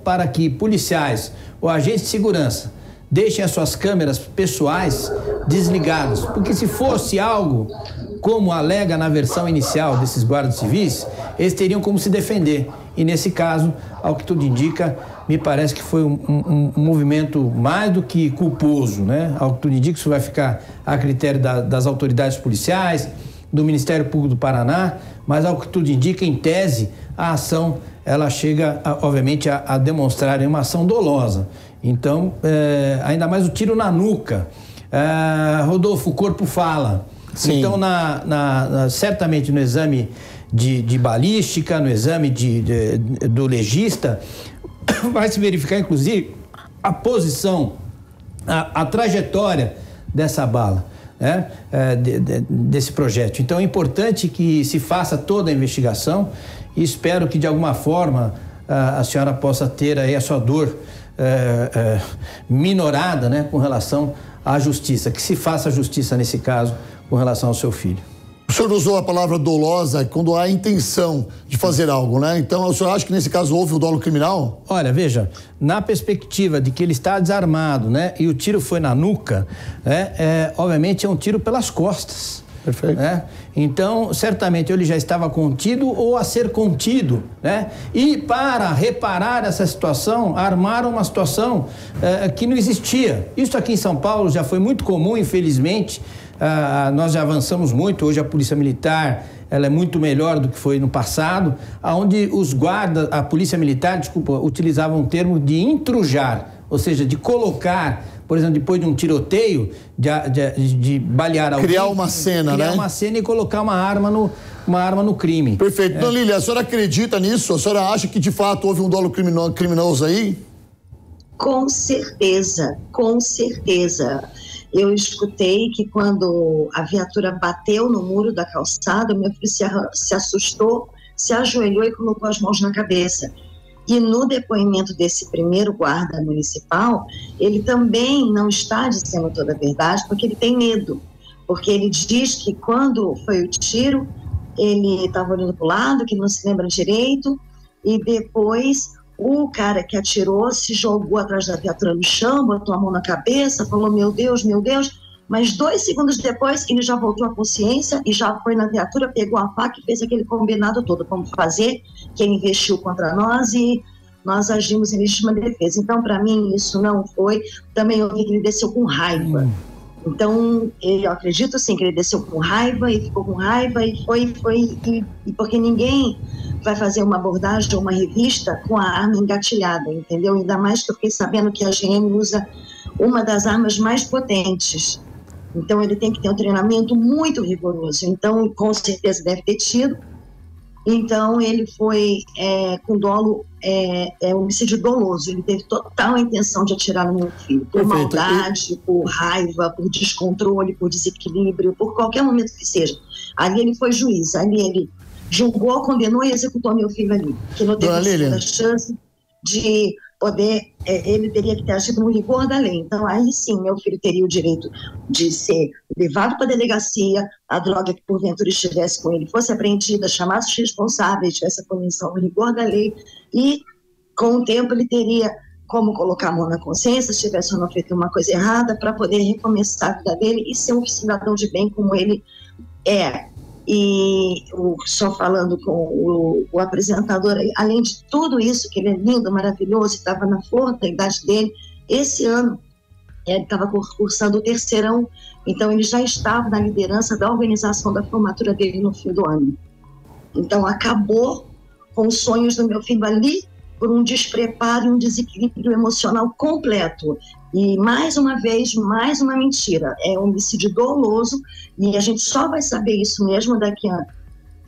para que policiais ou agentes de segurança deixem as suas câmeras pessoais desligadas, porque se fosse algo como alega na versão inicial desses guardas civis, eles teriam como se defender. E nesse caso, ao que tudo indica, me parece que foi um movimento mais do que culposo, né? Ao que tudo indica, isso vai ficar a critério das autoridades policiais, do Ministério Público do Paraná, mas ao que tudo indica, em tese, a ação, ela chega, obviamente, a demonstrar uma ação dolosa. Então, ainda mais o tiro na nuca. Rodolfo, o corpo fala. Sim. Então, certamente no exame de balística, no exame do legista, vai se verificar, inclusive, a posição, a trajetória dessa bala, né? Desse projétil. Então, é importante que se faça toda a investigação e espero que, de alguma forma, a senhora possa ter aí a sua dor minorada, né, com relação à justiça, que se faça justiça nesse caso com relação ao seu filho. O senhor usou a palavra dolosa quando há a intenção de fazer algo, né? Então, o senhor acha que nesse caso houve o dolo criminal? Olha, veja, na perspectiva de que ele está desarmado, né, e o tiro foi na nuca, né, obviamente é um tiro pelas costas. Perfeito. Né? Então, certamente ele já estava contido ou a ser contido, né? E para reparar essa situação, armaram uma situação que não existia. Isso aqui em São Paulo já foi muito comum, infelizmente. Nós já avançamos muito. Hoje a Polícia Militar, ela é muito melhor do que foi no passado, onde os guardas, a Polícia Militar, utilizavam um termo de intrujar, ou seja, de colocar, por exemplo, depois de um tiroteio, de balear alguém. Criar uma cena, criar uma cena e colocar uma arma no crime. Perfeito. Dona Lília, a senhora acredita nisso? A senhora acha que de fato houve um dolo criminoso aí? Com certeza, com certeza. Eu escutei que quando a viatura bateu no muro da calçada, meu filho se assustou, se ajoelhou e colocou as mãos na cabeça. E no depoimento desse primeiro guarda municipal, ele também não está dizendo toda a verdade, porque ele tem medo. Porque ele diz que quando foi o tiro, ele estava olhando para o lado, que não se lembra direito, e depois O cara que atirou se jogou atrás da viatura no chão, botou a mão na cabeça, falou meu Deus, mas 2 segundos depois ele já voltou à consciência e já foi na viatura, pegou a faca e fez aquele combinado todo, como fazer, que ele investiu contra nós e nós agimos em legítima defesa. Então, para mim, isso não foi. Também eu vi que ele desceu com raiva. Então, eu acredito sim que ele desceu com raiva e ficou com raiva e foi porque ninguém vai fazer uma abordagem ou uma revista com a arma engatilhada, entendeu? Ainda mais que eu fiquei sabendo que a GM usa uma das armas mais potentes. Então, ele tem que ter um treinamento muito rigoroso. Então, com certeza deve ter tido. Então, ele foi com dolo, homicídio doloso. Ele teve total intenção de atirar no meu filho. Por maldade, por raiva, por descontrole, por desequilíbrio, por qualquer momento que seja. Ali ele foi juiz. Ali ele julgou, condenou e executou meu filho ali. Que não teve a segunda chance de poder... ele teria que ter agido no rigor da lei. Então, aí sim, meu filho teria o direito de ser levado para a delegacia, a droga que porventura estivesse com ele fosse apreendida, chamasse os responsáveis, tivesse a punição no rigor da lei, e com o tempo ele teria como colocar a mão na consciência, se tivesse ou não feito uma coisa errada, para poder recomeçar a vida dele e ser um cidadão de bem como ele é. E só falando com o apresentador, além de tudo isso, que ele é lindo, maravilhoso, estava na flor da idade dele, esse ano ele estava cursando o terceirão, então ele já estava na liderança da organização da formatura dele no fim do ano. Então acabou com os sonhos do meu filho ali por um despreparo e um desequilíbrio emocional completo. E, mais uma vez, mais uma mentira. É um homicídio doloso e a gente só vai saber isso mesmo daqui a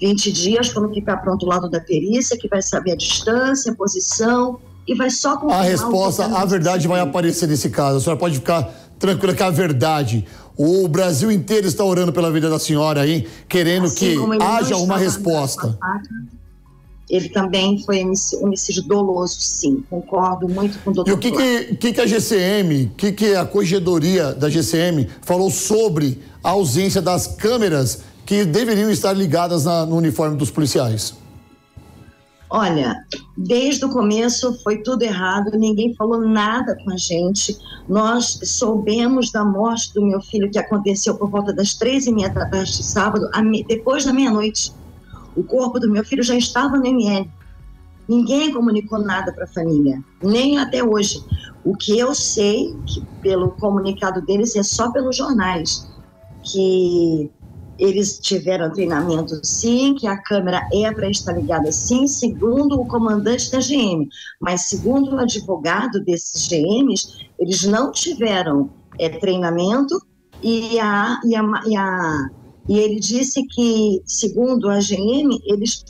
20 dias, quando ficar pronto o laudo da perícia, que vai saber a distância, a posição e vai só confirmar... A resposta, a verdade vai aparecer nesse caso. A senhora pode ficar tranquila que é a verdade. O Brasil inteiro está orando pela vida da senhora aí, querendo que haja uma resposta. Ele também foi homicídio doloso, sim. Concordo muito com o doutor. E o que a GCM, que a corregedoria da GCM falou sobre a ausência das câmeras que deveriam estar ligadas no uniforme dos policiais? Olha, desde o começo foi tudo errado, ninguém falou nada com a gente. Nós soubemos da morte do meu filho, que aconteceu por volta das 3h30 da tarde de sábado, depois da meia-noite. O corpo do meu filho já estava no ML. Ninguém comunicou nada para a família, nem até hoje. O que eu sei, que pelo comunicado deles, é só pelos jornais, que eles tiveram treinamento sim, que a câmera é para estar ligada sim, segundo o comandante da GM. Mas segundo o advogado desses GMs, eles não tiveram treinamento e ele disse que, segundo a GM, eles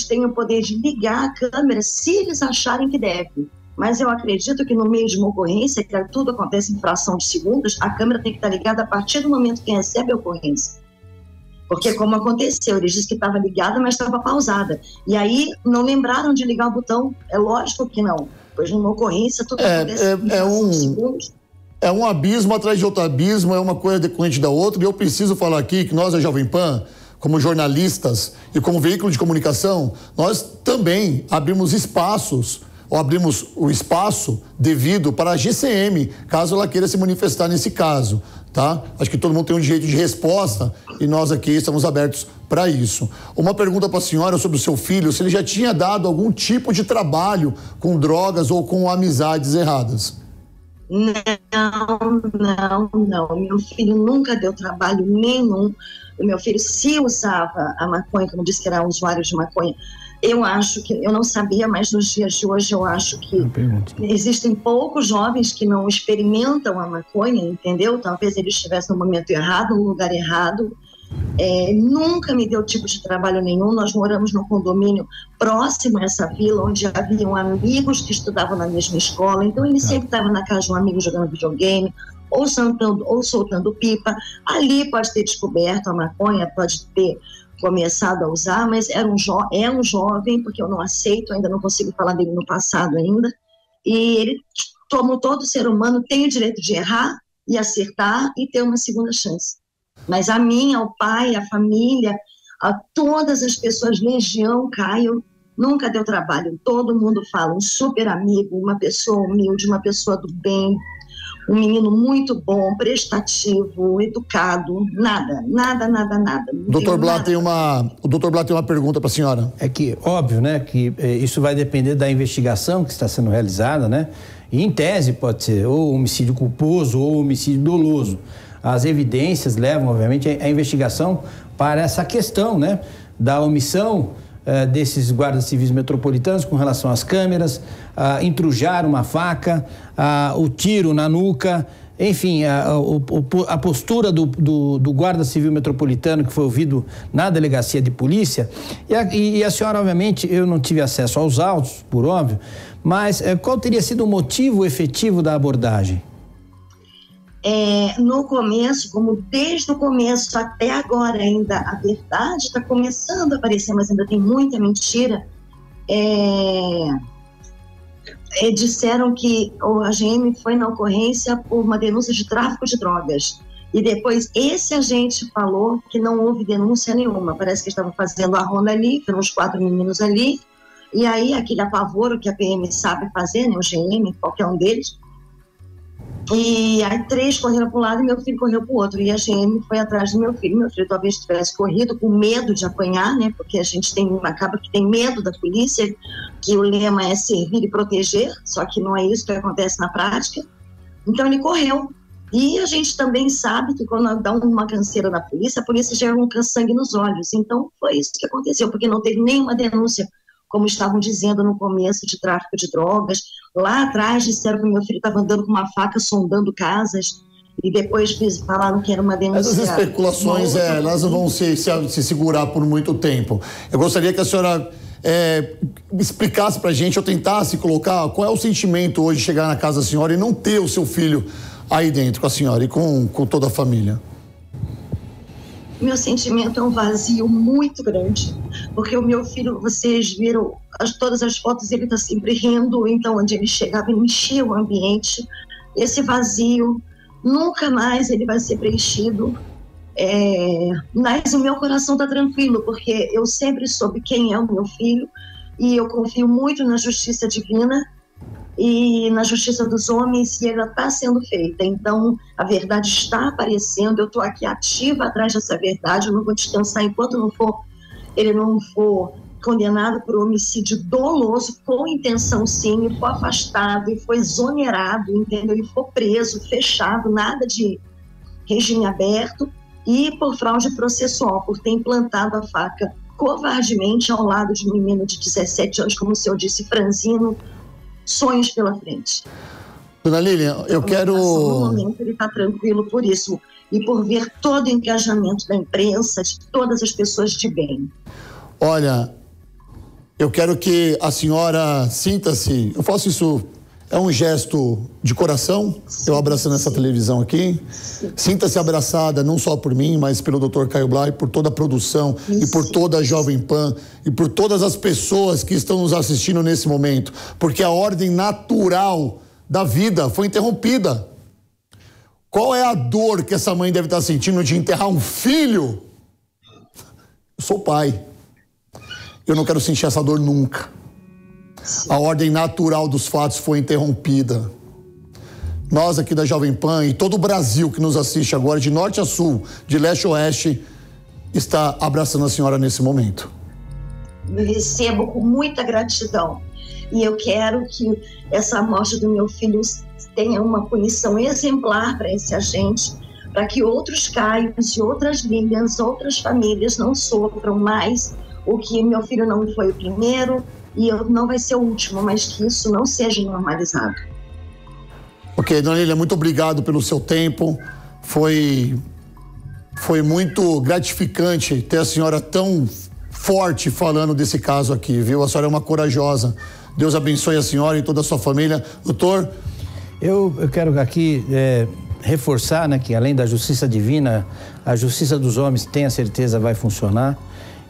têm o poder de ligar a câmera se eles acharem que deve. Mas eu acredito que no meio de uma ocorrência, que tudo acontece em fração de segundos, a câmera tem que estar ligada a partir do momento que recebe a ocorrência. Porque como aconteceu, ele disse que estava ligada, mas estava pausada. E aí não lembraram de ligar o botão. É lógico que não. Pois numa ocorrência tudo acontece em fração de segundos. É um abismo atrás de outro abismo, é uma coisa decorrente da outra, e eu preciso falar aqui que nós, a Jovem Pan, como jornalistas e como veículo de comunicação, nós também abrimos o espaço devido para a GCM, caso ela queira se manifestar nesse caso, tá? Acho que todo mundo tem um direito de resposta e nós aqui estamos abertos para isso. Uma pergunta para a senhora sobre o seu filho, se ele já tinha dado algum tipo de trabalho com drogas ou com amizades erradas. Não. Meu filho nunca deu trabalho nenhum. O meu filho, se usava a maconha, como disse que era usuário de maconha, eu acho que, eu não sabia, mas nos dias de hoje eu acho que existem poucos jovens que não experimentam a maconha, entendeu? Talvez ele estivesse no momento errado, no lugar errado. Nunca me deu tipo de trabalho nenhum. Nós moramos num condomínio próximo a essa vila, onde haviam amigos que estudavam na mesma escola, então ele sempre estava na casa de um amigo jogando videogame, ou soltando pipa. Ali pode ter descoberto a maconha, pode ter começado a usar, mas é um jovem, porque eu não aceito, ainda não consigo falar dele no passado ainda, e ele, como todo ser humano, tem o direito de errar e acertar e ter uma segunda chance. Mas a mim, ao pai, à família, a todas as pessoas, Legião, Caio, nunca deu trabalho. Todo mundo fala, um super amigo, uma pessoa humilde, uma pessoa do bem, um menino muito bom, prestativo, educado, nada. O Dr. Blá tem uma pergunta para a senhora. É que, óbvio, né, que isso vai depender da investigação que está sendo realizada, né? E em tese pode ser ou homicídio culposo ou homicídio doloso. As evidências levam, obviamente, a investigação para essa questão, né, da omissão desses guardas civis metropolitanos com relação às câmeras, intrujar uma faca, o tiro na nuca, enfim, a postura do guarda civil metropolitano que foi ouvido na delegacia de polícia. E a senhora, obviamente, eu não tive acesso aos autos, por óbvio, mas qual teria sido o motivo efetivo da abordagem? No começo, como desde o começo até agora ainda a verdade está começando a aparecer, mas ainda tem muita mentira, disseram que a GM foi na ocorrência por uma denúncia de tráfico de drogas. E depois esse agente falou que não houve denúncia nenhuma. Parece que estavam fazendo a ronda ali, foram os 4 meninos ali, e aí aquele apavoro que a PM sabe fazer, né, o GM, qualquer um deles. E aí 3 correram para um lado e meu filho correu para o outro. E a GM foi atrás do meu filho. Meu filho talvez tivesse corrido com medo de apanhar, né? Porque a gente acaba que tem medo da polícia, que o lema é servir e proteger, só que não é isso que acontece na prática. Então ele correu. E a gente também sabe que quando dá uma canseira na polícia, a polícia gera um sangue nos olhos. Então foi isso que aconteceu, porque não teve nenhuma denúncia, como estavam dizendo no começo, de tráfico de drogas. Lá atrás disseram que meu filho estava andando com uma faca, sondando casas, e depois falaram que era uma denúncia. Essas especulações, elas não vão se segurar por muito tempo. Eu gostaria que a senhora explicasse pra gente, ou tentasse colocar qual é o sentimento hoje de chegar na casa da senhora e não ter o seu filho aí dentro com a senhora e com toda a família. Meu sentimento é um vazio muito grande, porque o meu filho, vocês viram todas as fotos, ele está sempre rindo, então onde ele chegava, ele enchia o ambiente. Esse vazio, nunca mais ele vai ser preenchido, mas o meu coração está tranquilo, porque eu sempre soube quem é o meu filho, e eu confio muito na justiça divina, e na justiça dos homens, e ela está sendo feita. Então, a verdade está aparecendo, eu estou aqui ativa atrás dessa verdade, eu não vou descansar enquanto ele não for condenado por homicídio doloso, com intenção sim, e for afastado, e foi exonerado, entendeu? E for preso, fechado, nada de regime aberto, e por fraude processual, por ter implantado a faca covardemente ao lado de um menino de 17 anos, como o senhor disse, franzino, sonhos pela frente. Dona Lilian, eu quero... No momento ele está tranquilo por isso e por ver todo o engajamento da imprensa, de todas as pessoas de bem. Olha, eu quero que a senhora sinta-se... Eu faço isso, é um gesto de coração, sim, eu abraçando essa televisão aqui. Sinta-se abraçada não só por mim, mas pelo Dr. Caio Blá, por toda a produção, e por toda a Jovem Pan, e por todas as pessoas que estão nos assistindo nesse momento, porque a ordem natural da vida foi interrompida. Qual é a dor que essa mãe deve estar sentindo de enterrar um filho? Eu sou pai. Eu não quero sentir essa dor nunca. A ordem natural dos fatos foi interrompida. Nós aqui da Jovem Pan e todo o Brasil que nos assiste agora, de norte a sul, de leste a oeste, está abraçando a senhora nesse momento. Eu recebo com muita gratidão. E eu quero que essa morte do meu filho tenha uma punição exemplar para esse agente, para que outros Caios e outras Lilians, outras famílias não sofram mais o que meu filho não foi o primeiro e não vai ser o último, mas que isso não seja normalizado. Ok, dona Lilian, muito obrigado pelo seu tempo. Foi muito gratificante ter a senhora tão forte falando desse caso aqui, viu? A senhora é uma corajosa. Deus abençoe a senhora e toda a sua família. Doutor? Eu quero aqui reforçar, né, que além da justiça divina, a justiça dos homens, tenha certeza, vai funcionar.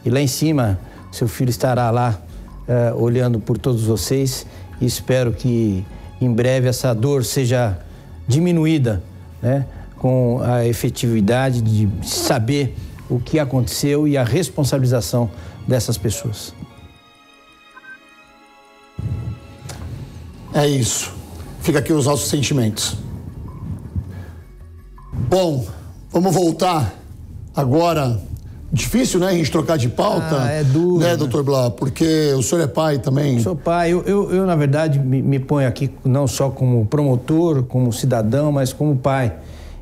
E lá em cima, seu filho estará lá olhando por todos vocês, e espero que em breve essa dor seja diminuída, né, com a efetividade de saber o que aconteceu e a responsabilização dessas pessoas. É isso. Fica aqui os nossos sentimentos. Bom, vamos voltar agora. Difícil, né, a gente trocar de pauta. É duro. Né, doutor Blá? Porque o senhor é pai também. Sou pai. Eu na verdade, me ponho aqui não só como promotor, como cidadão, mas como pai.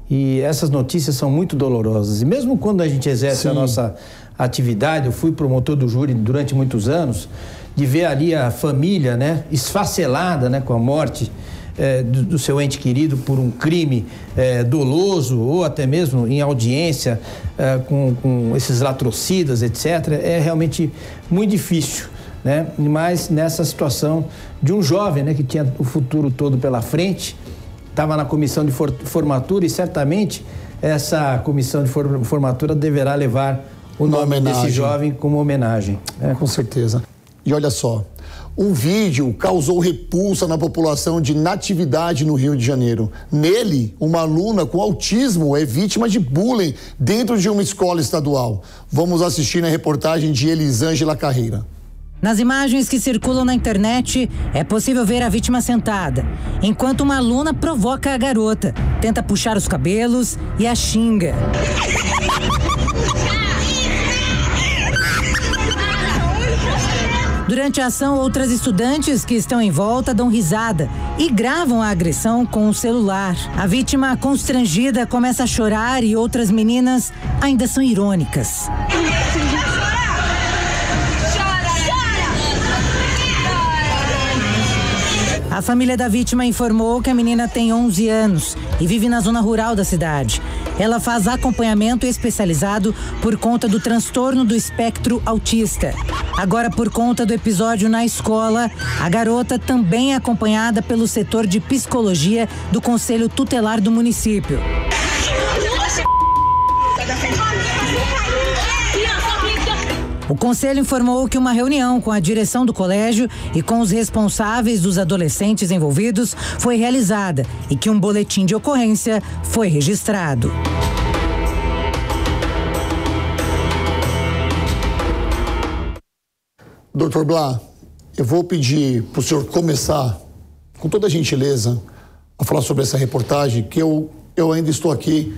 E essas notícias são muito dolorosas. E mesmo quando a gente exerce a nossa atividade, eu fui promotor do júri durante muitos anos, de ver ali a família, né, esfacelada, né, com a morte do seu ente querido por um crime doloso ou até mesmo em audiência com esses latrocidas, etc., é realmente muito difícil, né? Mas nessa situação de um jovem, né, que tinha o futuro todo pela frente, estava na comissão de formatura e certamente essa comissão de formatura deverá levar o nome desse jovem como homenagem. Com certeza. E olha só, um vídeo causou repulsa na população de Natividade no Rio de Janeiro. Nele, uma aluna com autismo é vítima de bullying dentro de uma escola estadual. Vamos assistir na reportagem de Elisângela Carreira. Nas imagens que circulam na internet, é possível ver a vítima sentada, enquanto uma aluna provoca a garota, tenta puxar os cabelos e a xinga. Durante a ação, outras estudantes que estão em volta dão risada e gravam a agressão com o celular. A vítima, constrangida, começa a chorar e outras meninas ainda são irônicas. A família da vítima informou que a menina tem 11 anos e vive na zona rural da cidade. Ela faz acompanhamento especializado por conta do transtorno do espectro autista. Agora, por conta do episódio na escola, a garota também é acompanhada pelo setor de psicologia do Conselho Tutelar do município. O conselho informou que uma reunião com a direção do colégio e com os responsáveis dos adolescentes envolvidos foi realizada e que um boletim de ocorrência foi registrado. Doutor Blá, eu vou pedir para o senhor começar, com toda a gentileza, a falar sobre essa reportagem, que eu ainda estou aqui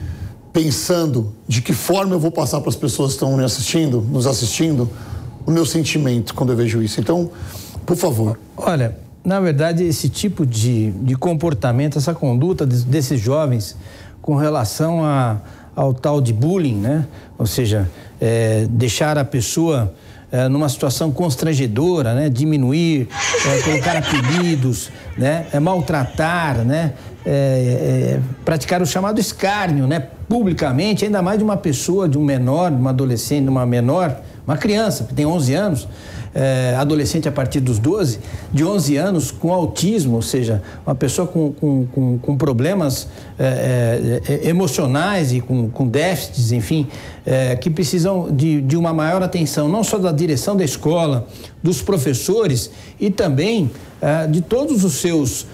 pensando de que forma eu vou passar para as pessoas que estão nos assistindo, o meu sentimento quando eu vejo isso. Então, por favor. Olha, na verdade, esse tipo de comportamento, essa conduta desses jovens com relação ao tal de bullying, né? Ou seja, deixar a pessoa numa situação constrangedora, né? Diminuir, colocar apelidos, né? Maltratar, né? Praticar o chamado escárnio, né? Publicamente, ainda mais de uma pessoa, de um menor, de uma adolescente, de uma menor, uma criança que tem 11 anos, adolescente a partir dos 12, de 11 anos com autismo, ou seja, uma pessoa com problemas emocionais e com déficits, enfim, que precisam de uma maior atenção, não só da direção da escola, dos professores e também de todos os seus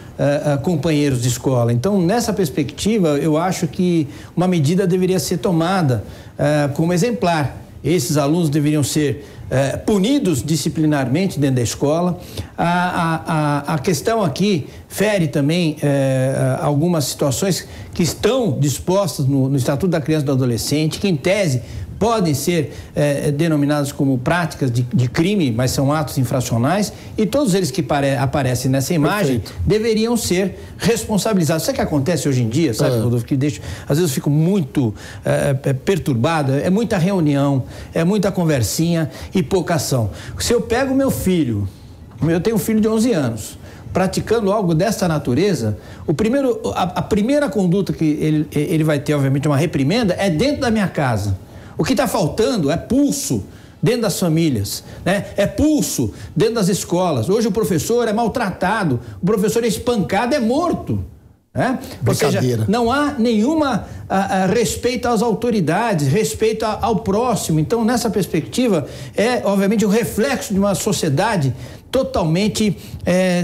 companheiros de escola. Então, nessa perspectiva, eu acho que uma medida deveria ser tomada como exemplar. Esses alunos deveriam ser punidos disciplinarmente dentro da escola. A questão aqui fere também algumas situações que estão dispostas no Estatuto da Criança e do Adolescente, que em tese podem ser denominadas como práticas de crime, mas são atos infracionais, e todos eles que aparecem nessa imagem deveriam ser responsabilizados. Sabe o que acontece hoje em dia, sabe, Rodolfo, que às vezes eu fico muito perturbado, é muita reunião, é muita conversinha e pouca ação. Se eu pego meu filho, eu tenho um filho de 11 anos, praticando algo dessa natureza, a primeira conduta que ele vai ter, obviamente, uma reprimenda, é dentro da minha casa. O que está faltando é pulso dentro das famílias, né? É pulso dentro das escolas. Hoje o professor é maltratado, o professor é espancado, é morto, né? Ou seja, não há nenhuma respeito às autoridades, respeito ao próximo. Então, nessa perspectiva, obviamente um reflexo de uma sociedade totalmente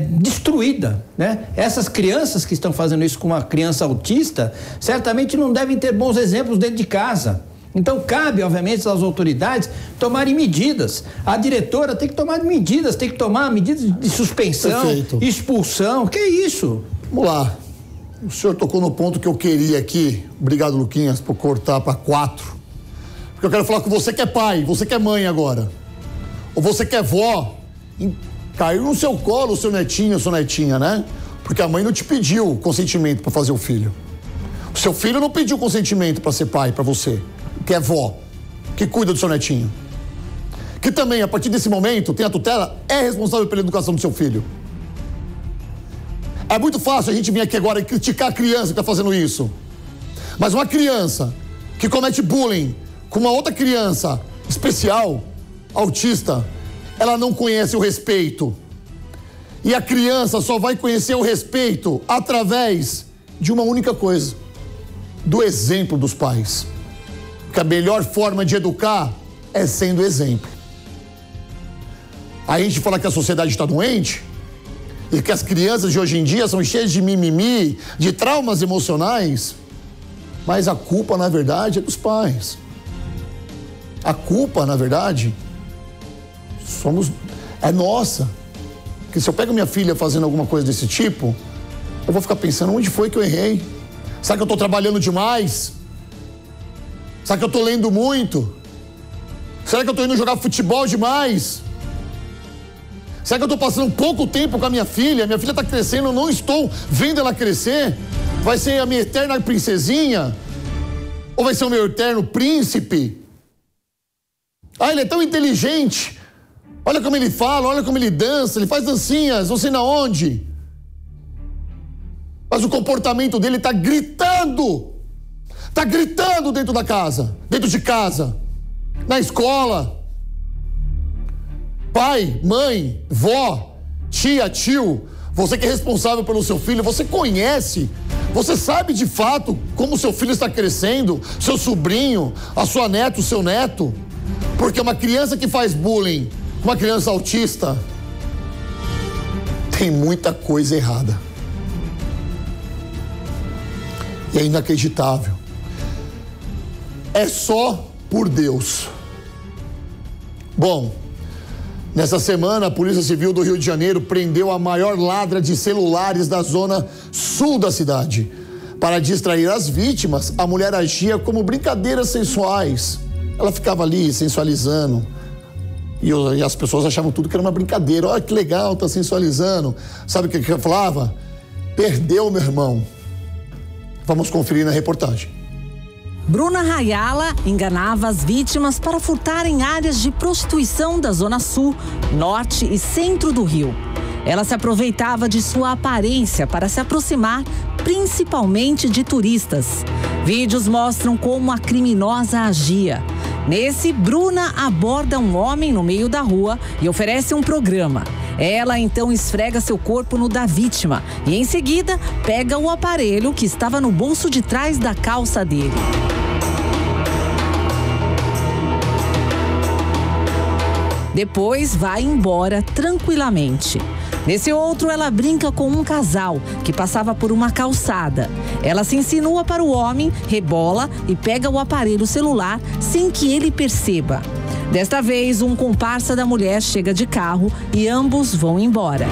destruída, né? Essas crianças que estão fazendo isso com uma criança autista, certamente não devem ter bons exemplos dentro de casa. Então cabe, obviamente, às autoridades tomarem medidas. A diretora tem que tomar medidas, tem que tomar medidas de suspensão, Perfeito. expulsão. Que é isso? Vamos lá. O senhor tocou no ponto que eu queria aqui. Obrigado, Luquinhas, por cortar para 4. Porque eu quero falar com você que é pai, você que é mãe agora. Ou você que é vó. Caiu no seu colo o seu netinho, a sua netinha, né? Porque a mãe não te pediu consentimento para fazer o filho. O seu filho não pediu consentimento para ser pai, para você, que é vó, que cuida do seu netinho. Que também, a partir desse momento, tem a tutela, é responsável pela educação do seu filho. É muito fácil a gente vir aqui agora e criticar a criança que está fazendo isso. Mas uma criança que comete bullying com uma outra criança especial, autista, ela não conhece o respeito. E a criança só vai conhecer o respeito através de uma única coisa: do exemplo dos pais. Porque a melhor forma de educar é sendo exemplo. Aí a gente fala que a sociedade está doente e que as crianças de hoje em dia são cheias de mimimi, de traumas emocionais, mas a culpa, na verdade, é dos pais. A culpa, na verdade, é nossa. Porque se eu pego minha filha fazendo alguma coisa desse tipo, eu vou ficar pensando, onde foi que eu errei? Será que eu estou trabalhando demais? Será que eu estou lendo muito? Será que eu estou indo jogar futebol demais? Será que eu estou passando pouco tempo com a minha filha? Minha filha está crescendo, eu não estou vendo ela crescer? Vai ser a minha eterna princesinha? Ou vai ser o meu eterno príncipe? Ah, ele é tão inteligente. Olha como ele fala, olha como ele dança, ele faz dancinhas, não sei na onde. Mas o comportamento dele está gritando. Está gritando dentro da casa, dentro de casa, na escola. Pai, mãe, vó, tia, tio, você que é responsável pelo seu filho, você conhece, você sabe de fato como o seu filho está crescendo, seu sobrinho, a sua neta, o seu neto. Porque uma criança que faz bullying, uma criança autista, tem muita coisa errada. E é inacreditável. É só por Deus. Bom, nessa semana a Polícia Civil do Rio de Janeiro prendeu a maior ladra de celulares da zona sul da cidade. Para distrair as vítimas, a mulher agia como brincadeiras sensuais. Ela ficava ali sensualizando. E as pessoas achavam tudo que era uma brincadeira. Olha que legal, tá sensualizando. Sabe o que eu falava? Perdeu, meu irmão. Vamos conferir na reportagem. Bruna Rayala enganava as vítimas para furtar em áreas de prostituição da Zona Sul, Norte e Centro do Rio. Ela se aproveitava de sua aparência para se aproximar, principalmente de turistas. Vídeos mostram como a criminosa agia. Nesse, Bruna aborda um homem no meio da rua e oferece um programa. Ela então esfrega seu corpo no da vítima e, em seguida, pega o aparelho que estava no bolso de trás da calça dele. Depois vai embora tranquilamente. Nesse outro, ela brinca com um casal que passava por uma calçada. Ela se insinua para o homem, rebola e pega o aparelho celular sem que ele perceba. Desta vez, um comparsa da mulher chega de carro e ambos vão embora.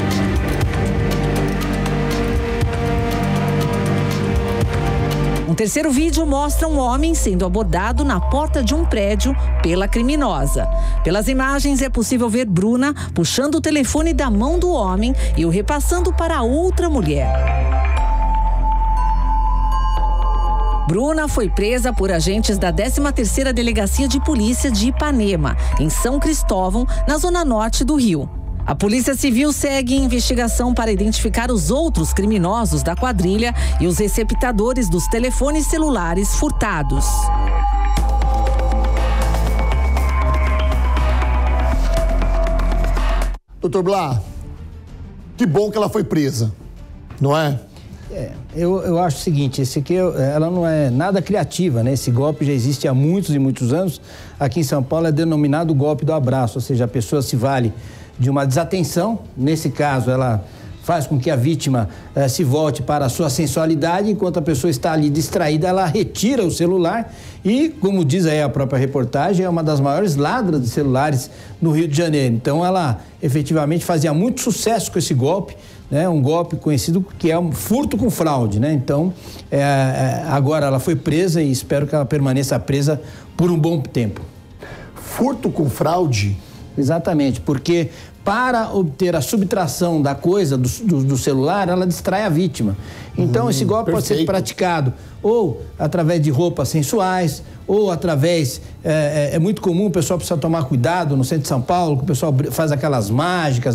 Um terceiro vídeo mostra um homem sendo abordado na porta de um prédio pela criminosa. Pelas imagens é possível ver Bruna puxando o telefone da mão do homem e o repassando para outra mulher. Bruna foi presa por agentes da 13ª Delegacia de Polícia de Ipanema, em São Cristóvão, na zona norte do Rio. A Polícia Civil segue investigação para identificar os outros criminosos da quadrilha e os receptadores dos telefones celulares furtados. Doutor Blá, que bom que ela foi presa, não é? Eu acho o seguinte, esse aqui, ela não é nada criativa, né? Esse golpe já existe há muitos e muitos anos. Aqui em São Paulo é denominado golpe do abraço, ou seja, a pessoa se vale de uma desatenção. Nesse caso, ela faz com que a vítima se volte para a sua sensualidade, enquanto a pessoa está ali distraída, ela retira o celular e, como diz aí a própria reportagem, é uma das maiores ladras de celulares no Rio de Janeiro. Então ela efetivamente fazia muito sucesso com esse golpe, né? Um golpe conhecido que é um furto com fraude, né? Então agora ela foi presa e espero que ela permaneça presa por um bom tempo. Furto com fraude? Exatamente, porque para obter a subtração da coisa do celular, ela distrai a vítima. Então esse golpe pode ser praticado ou através de roupas sensuais, ou através, é muito comum, o pessoal precisa tomar cuidado no centro de São Paulo, que o pessoal faz aquelas mágicas,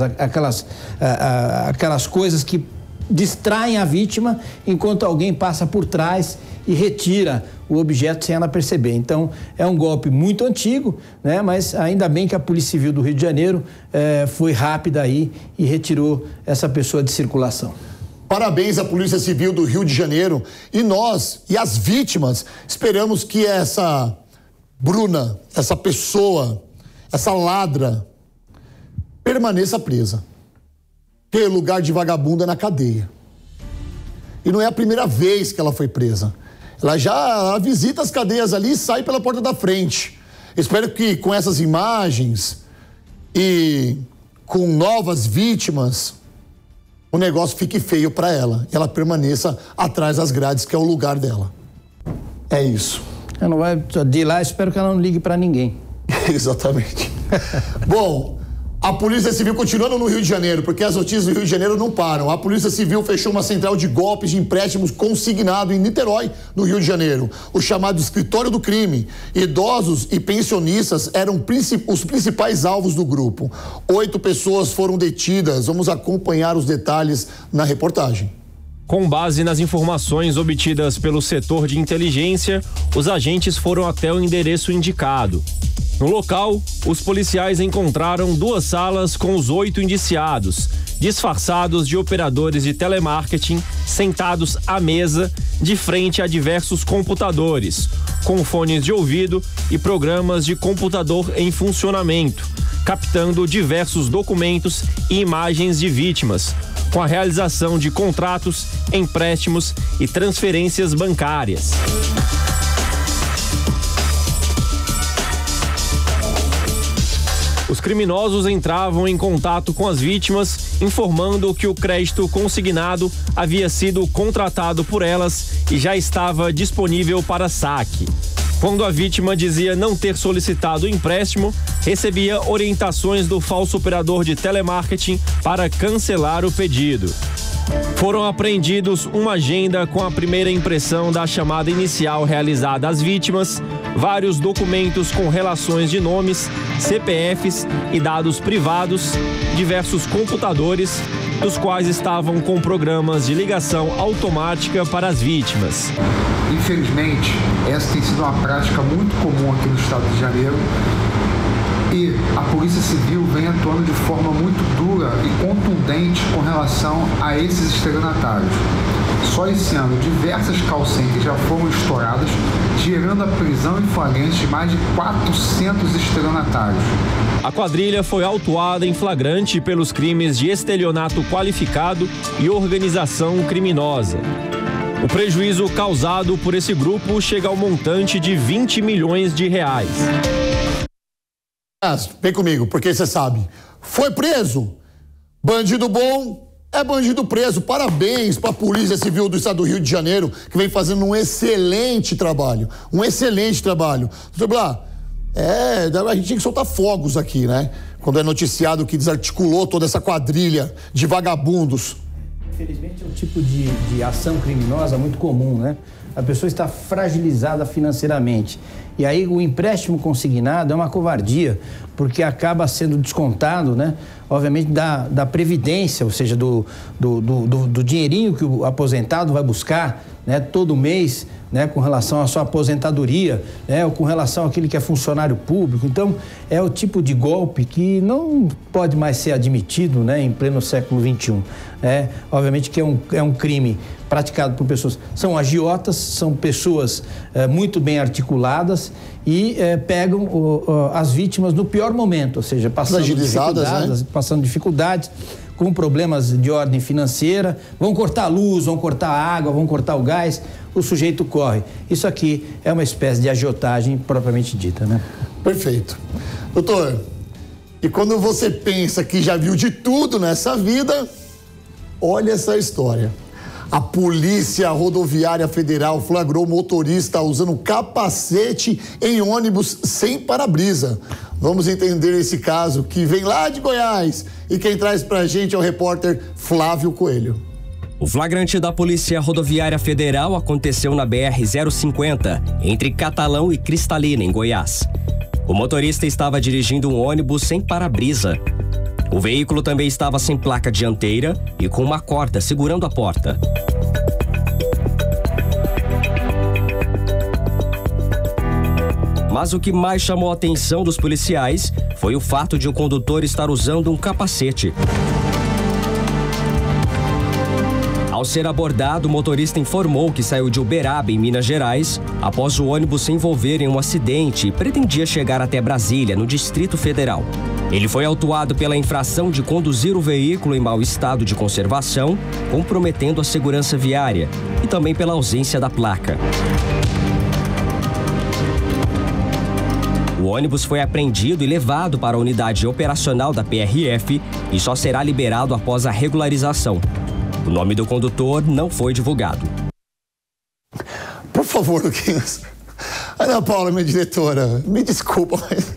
aquelas coisas que distraem a vítima, enquanto alguém passa por trás e retira o objeto sem ela perceber. Então, é um golpe muito antigo, né? Mas ainda bem que a Polícia Civil do Rio de Janeiro foi rápida aí e retirou essa pessoa de circulação. Parabéns à Polícia Civil do Rio de Janeiro. E nós, e as vítimas, esperamos que essa Bruna, essa pessoa, essa ladra, permaneça presa. Ter lugar de vagabunda na cadeia. E não é a primeira vez que ela foi presa. Ela visita as cadeias ali e sai pela porta da frente. Espero que com essas imagens e com novas vítimas, o negócio fique feio para ela. E ela permaneça atrás das grades, que é o lugar dela. É isso. Ela não vai de lá, espero que ela não ligue para ninguém. Exatamente. Bom, a Polícia Civil continuando no Rio de Janeiro, porque as notícias do Rio de Janeiro não param. A Polícia Civil fechou uma central de golpes de empréstimos consignado em Niterói, no Rio de Janeiro. O chamado escritório do crime. Idosos e pensionistas eram os principais alvos do grupo. 8 pessoas foram detidas. Vamos acompanhar os detalhes na reportagem. Com base nas informações obtidas pelo setor de inteligência, os agentes foram até o endereço indicado. No local, os policiais encontraram 2 salas com os 8 indiciados, disfarçados de operadores de telemarketing, sentados à mesa, de frente a diversos computadores, com fones de ouvido e programas de computador em funcionamento, captando diversos documentos e imagens de vítimas, com a realização de contratos, empréstimos e transferências bancárias. Os criminosos entravam em contato com as vítimas, informando que o crédito consignado havia sido contratado por elas e já estava disponível para saque. Quando a vítima dizia não ter solicitado o empréstimo, recebia orientações do falso operador de telemarketing para cancelar o pedido. Foram apreendidos uma agenda com a primeira impressão da chamada inicial realizada às vítimas, vários documentos com relações de nomes, CPFs e dados privados, diversos computadores, dos quais estavam com programas de ligação automática para as vítimas. Infelizmente, essa tem sido uma prática muito comum aqui no estado do Rio de Janeiro. E a Polícia Civil vem atuando de forma muito dura e contundente com relação a esses estelionatários. Só esse ano, diversas call centers já foram estouradas, gerando a prisão em flagrante de mais de 400 estelionatários. A quadrilha foi autuada em flagrante pelos crimes de estelionato qualificado e organização criminosa. O prejuízo causado por esse grupo chega ao montante de 20 milhões de reais. Vem comigo, porque você sabe, foi preso, bandido bom é bandido preso. Parabéns para a Polícia Civil do Estado do Rio de Janeiro, que vem fazendo um excelente trabalho, Doutor Blá, a gente tinha que soltar fogos aqui, né? Quando é noticiado que desarticulou toda essa quadrilha de vagabundos. Infelizmente é um tipo de ação criminosa muito comum, né? A pessoa está fragilizada financeiramente. E aí o empréstimo consignado é uma covardia, porque acaba sendo descontado, né? Obviamente da previdência, ou seja, do dinheirinho que o aposentado vai buscar, né? Todo mês, né? Com relação à sua aposentadoria, né? Ou com relação àquele que é funcionário público. Então, é o tipo de golpe que não pode mais ser admitido, né? Em pleno século XXI. Obviamente que é um crime praticado por pessoas, são agiotas, são pessoas muito bem articuladas e pegam as vítimas no pior momento, ou seja, passando dificuldades, com problemas de ordem financeira, vão cortar a luz, vão cortar a água, vão cortar o gás, o sujeito corre. Isso aqui é uma espécie de agiotagem propriamente dita, né? Perfeito. Doutor, e quando você pensa que já viu de tudo nessa vida, olha essa história. A Polícia Rodoviária Federal flagrou motorista usando capacete em ônibus sem para-brisa. Vamos entender esse caso que vem lá de Goiás. E quem traz pra gente é o repórter Flávio Coelho. O flagrante da Polícia Rodoviária Federal aconteceu na BR-050, entre Catalão e Cristalina, em Goiás. O motorista estava dirigindo um ônibus sem para-brisa. O veículo também estava sem placa dianteira e com uma corda segurando a porta. Mas o que mais chamou a atenção dos policiais foi o fato de o condutor estar usando um capacete. Ao ser abordado, o motorista informou que saiu de Uberaba, em Minas Gerais, após o ônibus se envolver em um acidente e pretendia chegar até Brasília, no Distrito Federal. Ele foi autuado pela infração de conduzir o veículo em mau estado de conservação, comprometendo a segurança viária, e também pela ausência da placa. O ônibus foi apreendido e levado para a unidade operacional da PRF e só será liberado após a regularização. O nome do condutor não foi divulgado. Por favor, Luquinhas. Ana Paula, minha diretora, me desculpa, mas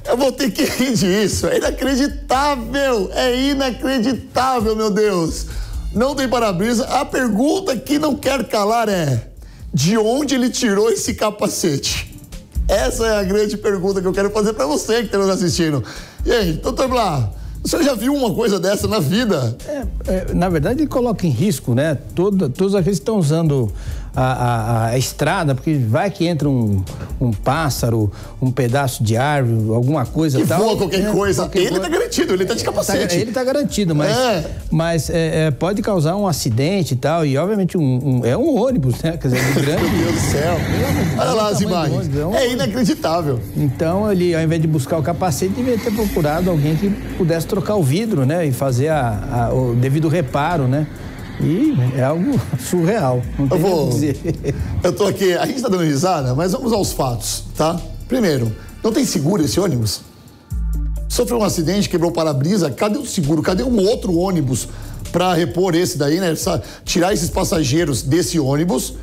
eu vou ter que rir disso. É inacreditável! É inacreditável, meu Deus! Não tem para-brisa. A pergunta que não quer calar é: de onde ele tirou esse capacete? Essa é a grande pergunta que eu quero fazer para você que está nos assistindo. E aí, doutor Blá, o senhor já viu uma coisa dessa na vida? Na verdade, ele coloca em risco, né? Todos aqueles que estão usando a estrada, porque vai que entra um pássaro, um pedaço de árvore, alguma coisa que tal. Voa qualquer coisa. Ele tá garantido, ele tá de capacete. Ele tá garantido, mas pode causar um acidente e tal, e obviamente é um ônibus, né? Quer dizer, grande. Meu Deus do céu. Olha lá as imagens. É inacreditável. Então, ele, ao invés de buscar o capacete, devia ter procurado alguém que pudesse trocar o vidro, né? E fazer o devido reparo, né? E é algo surreal. Não tem o que dizer. Eu tô aqui, a gente tá dando risada, mas vamos aos fatos, tá? Primeiro, não tem seguro esse ônibus? Sofreu um acidente, quebrou o para-brisa, cadê o seguro? Cadê um outro ônibus para repor esse daí, né? Tirar esses passageiros desse ônibus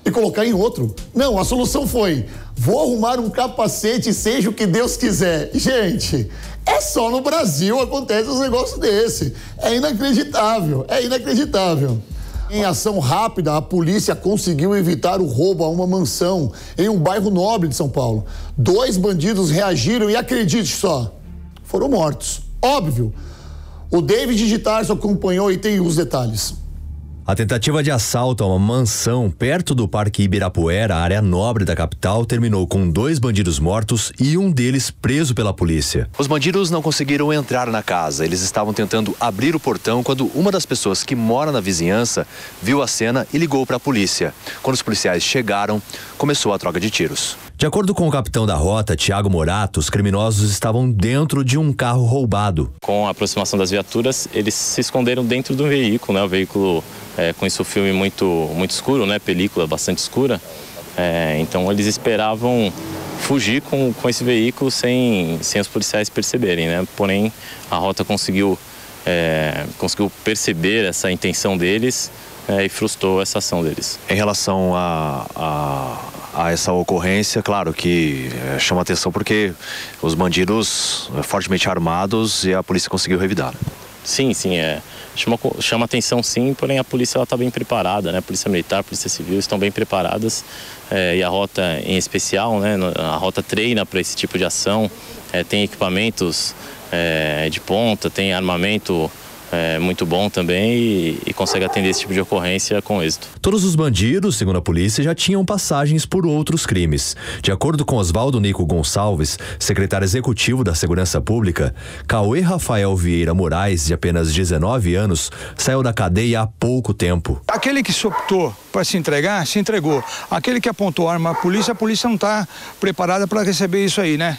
e colocar em outro? Não, a solução foi: vou arrumar um capacete, seja o que Deus quiser. Gente, é só no Brasil acontece um negócio desse. É inacreditável, é inacreditável. Em ação rápida, a polícia conseguiu evitar o roubo a uma mansão em um bairro nobre de São Paulo. 2 bandidos reagiram e, acredite só, foram mortos. Óbvio. O David de Tarso acompanhou e tem os detalhes. A tentativa de assalto a uma mansão perto do Parque Ibirapuera, área nobre da capital, terminou com 2 bandidos mortos e um deles preso pela polícia. Os bandidos não conseguiram entrar na casa. Eles estavam tentando abrir o portão quando uma das pessoas que mora na vizinhança viu a cena e ligou para a polícia. Quando os policiais chegaram, começou a troca de tiros. De acordo com o capitão da rota, Tiago Morato, os criminosos estavam dentro de um carro roubado. Com a aproximação das viaturas, eles se esconderam dentro do veículo, né? O veículo com esse filme muito escuro, né? Película bastante escura. Então eles esperavam fugir com esse veículo sem os policiais perceberem, né? Porém, a rota conseguiu perceber essa intenção deles e frustrou essa ação deles. Em relação a essa ocorrência, claro que chama atenção porque os bandidos fortemente armados e a polícia conseguiu revidar. Sim, chama atenção sim, porém a polícia está bem preparada, né? A polícia militar, a polícia civil estão bem preparadas e a rota em especial, né? A rota treina para esse tipo de ação, tem equipamentos de ponta, tem armamento muito bom também e consegue atender esse tipo de ocorrência com êxito. Todos os bandidos, segundo a polícia, já tinham passagens por outros crimes. De acordo com Oswaldo Nico Gonçalves, secretário executivo da Segurança Pública, Cauê Rafael Vieira Moraes, de apenas 19 anos, saiu da cadeia há pouco tempo. Aquele que se optou para se entregou. Aquele que apontou a arma à polícia, a polícia não está preparada para receber isso aí, né?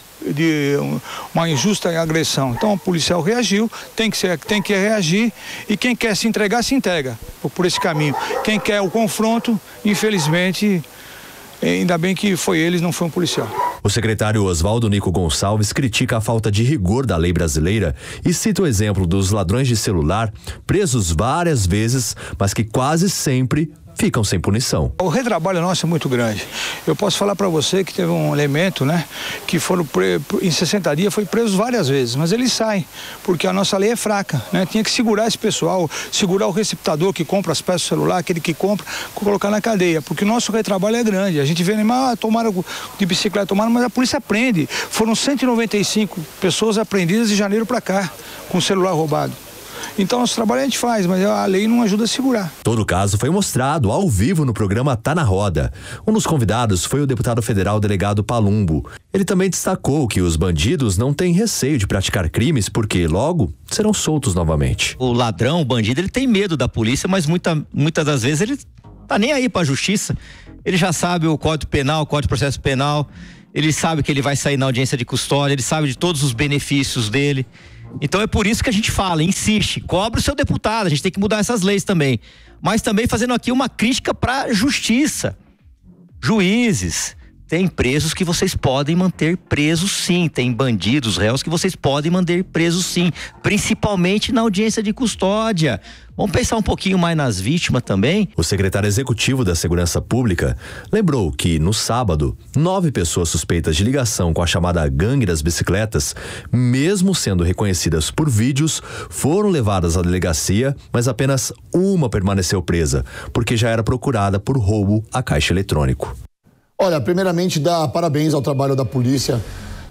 uma injusta agressão. Então o policial reagiu, tem que reagir, e quem quer se entregar, se entrega por esse caminho. Quem quer o confronto, infelizmente, ainda bem que foi eles, não foi um policial. O secretário Oswaldo Nico Gonçalves critica a falta de rigor da lei brasileira e cita o exemplo dos ladrões de celular, presos várias vezes, mas que quase sempre ficam sem punição. O retrabalho nosso é muito grande. Eu posso falar para você que teve um elemento, né, que foram em 60 dias foi preso várias vezes, mas eles saem, porque a nossa lei é fraca, né? Tinha que segurar esse pessoal, segurar o receptador que compra as peças do celular, aquele que compra, colocar na cadeia, porque o nosso retrabalho é grande. A gente vê animais, tomaram de bicicleta, tomaram, mas a polícia prende. Foram 195 pessoas apreendidas de janeiro para cá, com celular roubado. Então, nosso trabalho a gente faz, mas a lei não ajuda a segurar. Todo o caso foi mostrado ao vivo no programa Tá na Roda. Um dos convidados foi o deputado federal delegado Palumbo. Ele também destacou que os bandidos não têm receio de praticar crimes porque logo serão soltos novamente. O ladrão, o bandido, ele tem medo da polícia, mas muitas das vezes ele tá nem aí pra justiça. Ele já sabe o Código Penal, o Código de Processo Penal, ele sabe que ele vai sair na audiência de custódia, ele sabe de todos os benefícios dele. Então é por isso que a gente fala, insiste, cobra o seu deputado, a gente tem que mudar essas leis também. Mas também fazendo aqui uma crítica para a justiça. Juízes, tem presos que vocês podem manter presos sim, tem bandidos, réus que vocês podem manter presos sim, principalmente na audiência de custódia. Vamos pensar um pouquinho mais nas vítimas também? O secretário executivo da Segurança Pública lembrou que, no sábado, 9 pessoas suspeitas de ligação com a chamada gangue das bicicletas, mesmo sendo reconhecidas por vídeos, foram levadas à delegacia, mas apenas uma permaneceu presa, porque já era procurada por roubo a caixa eletrônico. Olha, primeiramente, dar parabéns ao trabalho da polícia.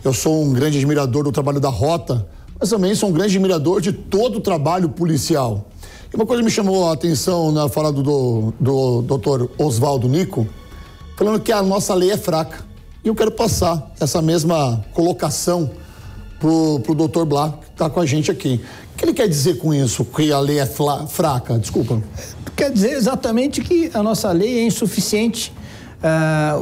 Eu sou um grande admirador do trabalho da Rota, mas também sou um grande admirador de todo o trabalho policial. E uma coisa me chamou a atenção na fala do doutor Oswaldo Nico, falando que a nossa lei é fraca. E eu quero passar essa mesma colocação pro doutor Blá, que está com a gente aqui. O que ele quer dizer com isso, que a lei é fraca? Desculpa. Quer dizer exatamente que a nossa lei é insuficiente.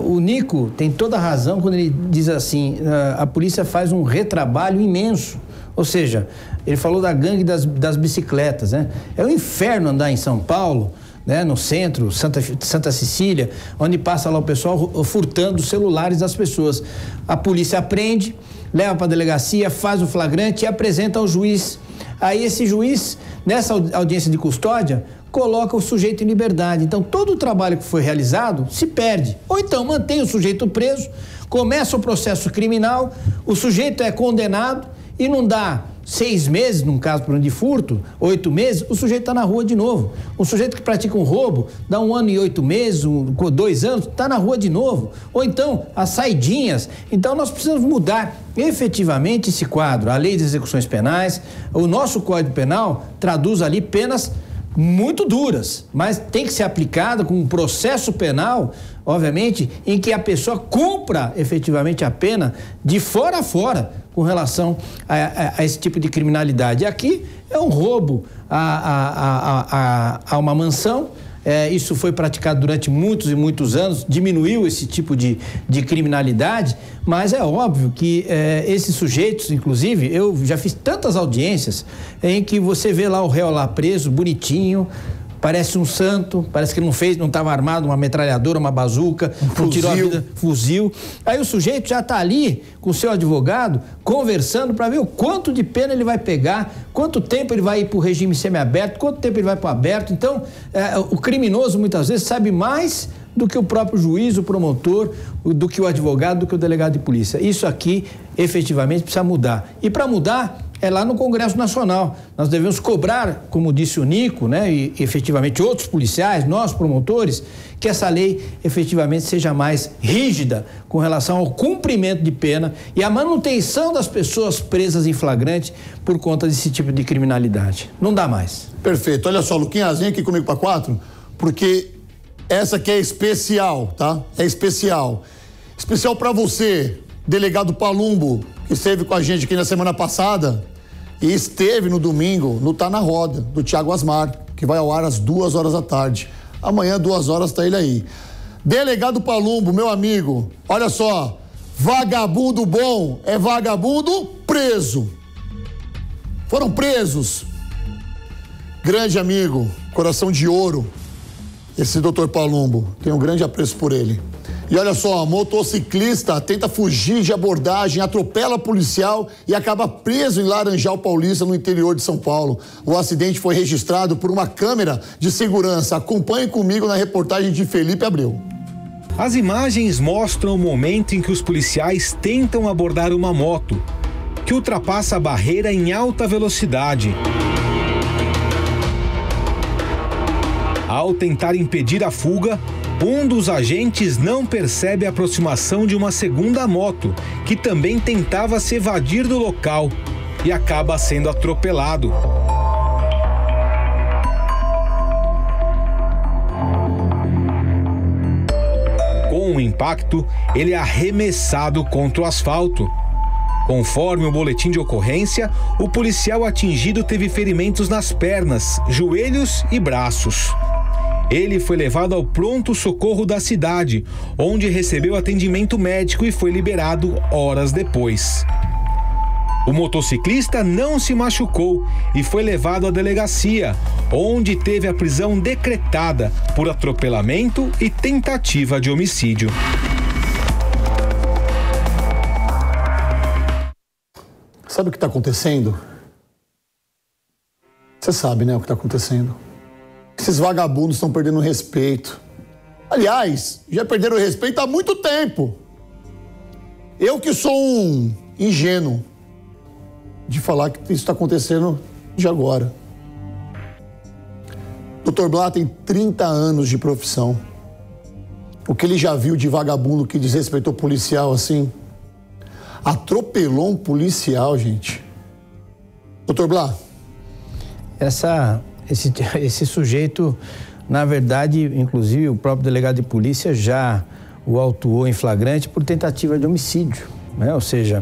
O Nico tem toda a razão quando ele diz assim, a polícia faz um retrabalho imenso. Ou seja, ele falou da gangue das bicicletas, né? É um inferno andar em São Paulo, né? No centro, Santa Cecília, onde passa lá o pessoal furtando os celulares das pessoas. A polícia aprende, leva para a delegacia, faz o flagrante e apresenta ao juiz. Aí esse juiz, nessa audiência de custódia, coloca o sujeito em liberdade. Então, todo o trabalho que foi realizado se perde. Ou então, mantém o sujeito preso, começa o processo criminal, o sujeito é condenado e não dá 6 meses, num caso por de furto, 8 meses, o sujeito está na rua de novo. O sujeito que pratica um roubo, dá 1 ano e 8 meses, 2 anos, está na rua de novo. Ou então, as saidinhas. Então, nós precisamos mudar efetivamente esse quadro. A lei de execuções penais, o nosso Código Penal traduz ali penas muito duras, mas tem que ser aplicada com um processo penal, obviamente, em que a pessoa cumpra efetivamente a pena de fora a fora com relação a esse tipo de criminalidade. E aqui é um roubo a uma mansão. Isso foi praticado durante muitos e muitos anos, diminuiu esse tipo de criminalidade, mas é óbvio que esses sujeitos, inclusive, eu já fiz tantas audiências em que você vê lá o réu lá preso, bonitinho, parece um santo, parece que não estava armado uma metralhadora, uma bazuca, não tirou a vida, fuzil. Aí o sujeito já está ali com o seu advogado conversando para ver o quanto de pena ele vai pegar, quanto tempo ele vai ir para o regime semiaberto, quanto tempo ele vai para o aberto. Então, o criminoso muitas vezes sabe mais do que o próprio juiz, o promotor, do que o advogado, do que o delegado de polícia. Isso aqui, efetivamente, precisa mudar. E para mudar, é lá no Congresso Nacional. Nós devemos cobrar, como disse o Nico, né, e efetivamente outros policiais, nós promotores, que essa lei efetivamente seja mais rígida com relação ao cumprimento de pena e a manutenção das pessoas presas em flagrante por conta desse tipo de criminalidade. Não dá mais. Perfeito. Olha só, Luquinhas, vem aqui comigo para 4, porque essa aqui é especial, tá? É especial. Especial para você, delegado Palumbo, que esteve com a gente aqui na semana passada e esteve no domingo no Tá na Roda, do Thiago Asmar, que vai ao ar às 2h da tarde. Amanhã, 2h, tá ele aí. Delegado Palumbo, meu amigo, olha só, Vagabundo bom é vagabundo preso. Foram presos. Grande amigo, coração de ouro, esse doutor Palumbo. Tenho um grande apreço por ele. E olha só, motociclista tenta fugir de abordagem, atropela policial e acaba preso em Laranjal Paulista, no interior de São Paulo. O acidente foi registrado por uma câmera de segurança. Acompanhe comigo na reportagem de Felipe Abreu. As imagens mostram o momento em que os policiais tentam abordar uma moto que ultrapassa a barreira em alta velocidade. Ao tentar impedir a fuga, um dos agentes não percebe a aproximação de uma segunda moto, que também tentava se evadir do local, e acaba sendo atropelado. Com o impacto, ele é arremessado contra o asfalto. Conforme o boletim de ocorrência, o policial atingido teve ferimentos nas pernas, joelhos e braços. Ele foi levado ao pronto-socorro da cidade, onde recebeu atendimento médico e foi liberado horas depois. O motociclista não se machucou e foi levado à delegacia, onde teve a prisão decretada por atropelamento e tentativa de homicídio. Sabe o que está acontecendo? Você sabe, né, o que está acontecendo. Esses vagabundos estão perdendo o respeito. Aliás, já perderam o respeito há muito tempo. Eu que sou um ingênuo de falar que isso está acontecendo de agora. Dr. Blá tem 30 anos de profissão. O que ele já viu de vagabundo que desrespeitou policial assim? Atropelou um policial, gente. Dr. Blá. Esse sujeito, na verdade, inclusive o próprio delegado de polícia já o autuou em flagrante por tentativa de homicídio, né? Ou seja,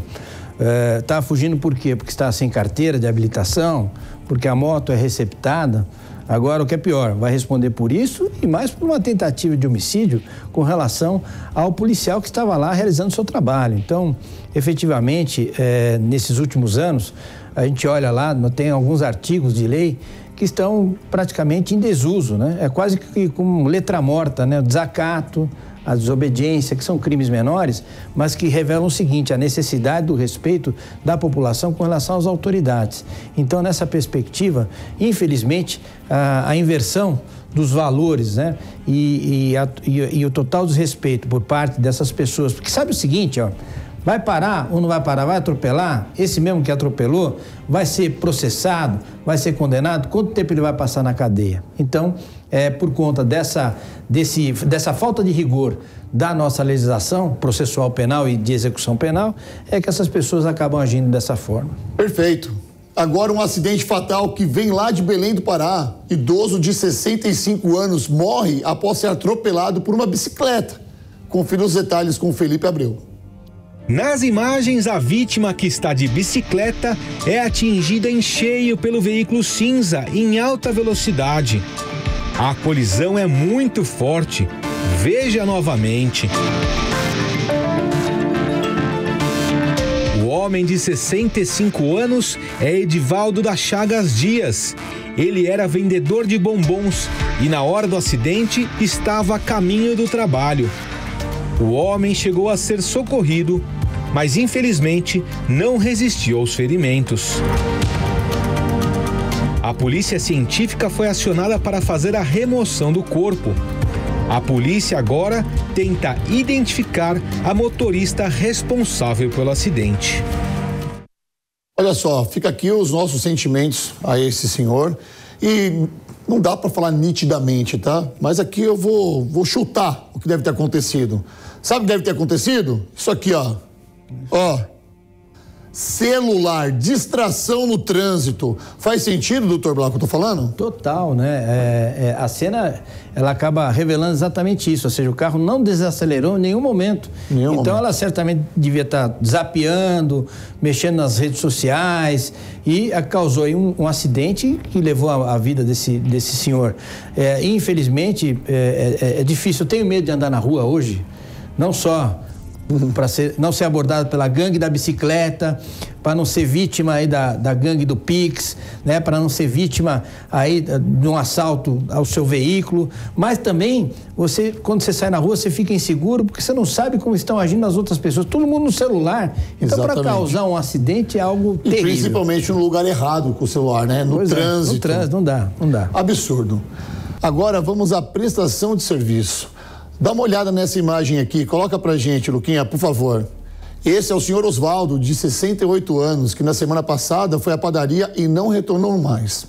está fugindo por quê? Porque está sem carteira de habilitação, porque a moto é receptada. Agora, o que é pior, vai responder por isso e mais por uma tentativa de homicídio com relação ao policial que estava lá realizando o seu trabalho. Então, efetivamente, nesses últimos anos, a gente olha lá, tem alguns artigos de lei que estão praticamente em desuso, né? É quase que como letra morta, né? O desacato, a desobediência, que são crimes menores, mas que revelam o seguinte, a necessidade do respeito da população com relação às autoridades. Então, nessa perspectiva, infelizmente, a inversão dos valores, né? E o total desrespeito por parte dessas pessoas, porque sabe o seguinte, ó, vai parar ou não vai parar? Vai atropelar? Esse mesmo que atropelou vai ser processado, vai ser condenado? Quanto tempo ele vai passar na cadeia? Então, por conta dessa falta de rigor da nossa legislação processual penal e de execução penal, é que essas pessoas acabam agindo dessa forma. Perfeito. Agora um acidente fatal que vem lá de Belém do Pará. Idoso de 65 anos morre após ser atropelado por uma bicicleta. Confira os detalhes com o Felipe Abreu. Nas imagens, a vítima, que está de bicicleta, é atingida em cheio pelo veículo cinza em alta velocidade. A colisão é muito forte. Veja novamente. O homem de 65 anos é Edivaldo da Chagas Dias. Ele era vendedor de bombons e, na hora do acidente, estava a caminho do trabalho. O homem chegou a ser socorrido, mas infelizmente não resistiu aos ferimentos. A polícia científica foi acionada para fazer a remoção do corpo. A polícia agora tenta identificar a motorista responsável pelo acidente. Olha só, fica aqui os nossos sentimentos a esse senhor e não dá para falar nitidamente, tá? Mas aqui eu vou chutar o que deve ter acontecido. Sabe o que deve ter acontecido? Isso aqui, ó. Ó. Celular, distração no trânsito. Faz sentido, doutor Blanco, que eu tô falando? Total, né? A cena, ela acaba revelando exatamente isso, ou seja, o carro não desacelerou em nenhum momento. Então ela certamente devia estar zapeando, mexendo nas redes sociais e causou aí um acidente que levou a vida desse senhor. Infelizmente, é difícil, eu tenho medo de andar na rua hoje, não só para não ser abordado pela gangue da bicicleta, para não ser vítima aí da gangue do Pix, né? Para não ser vítima aí de um assalto ao seu veículo, mas também quando você sai na rua, você fica inseguro porque você não sabe como estão agindo as outras pessoas, todo mundo no celular. Então, para causar um acidente é algo terrível. E principalmente no lugar errado com o celular, né? No trânsito. No trânsito, não dá. Absurdo. Agora vamos à prestação de serviço. Dá uma olhada nessa imagem aqui, coloca pra gente, Luquinha, por favor. Esse é o senhor Osvaldo, de 68 anos, que na semana passada foi à padaria e não retornou mais.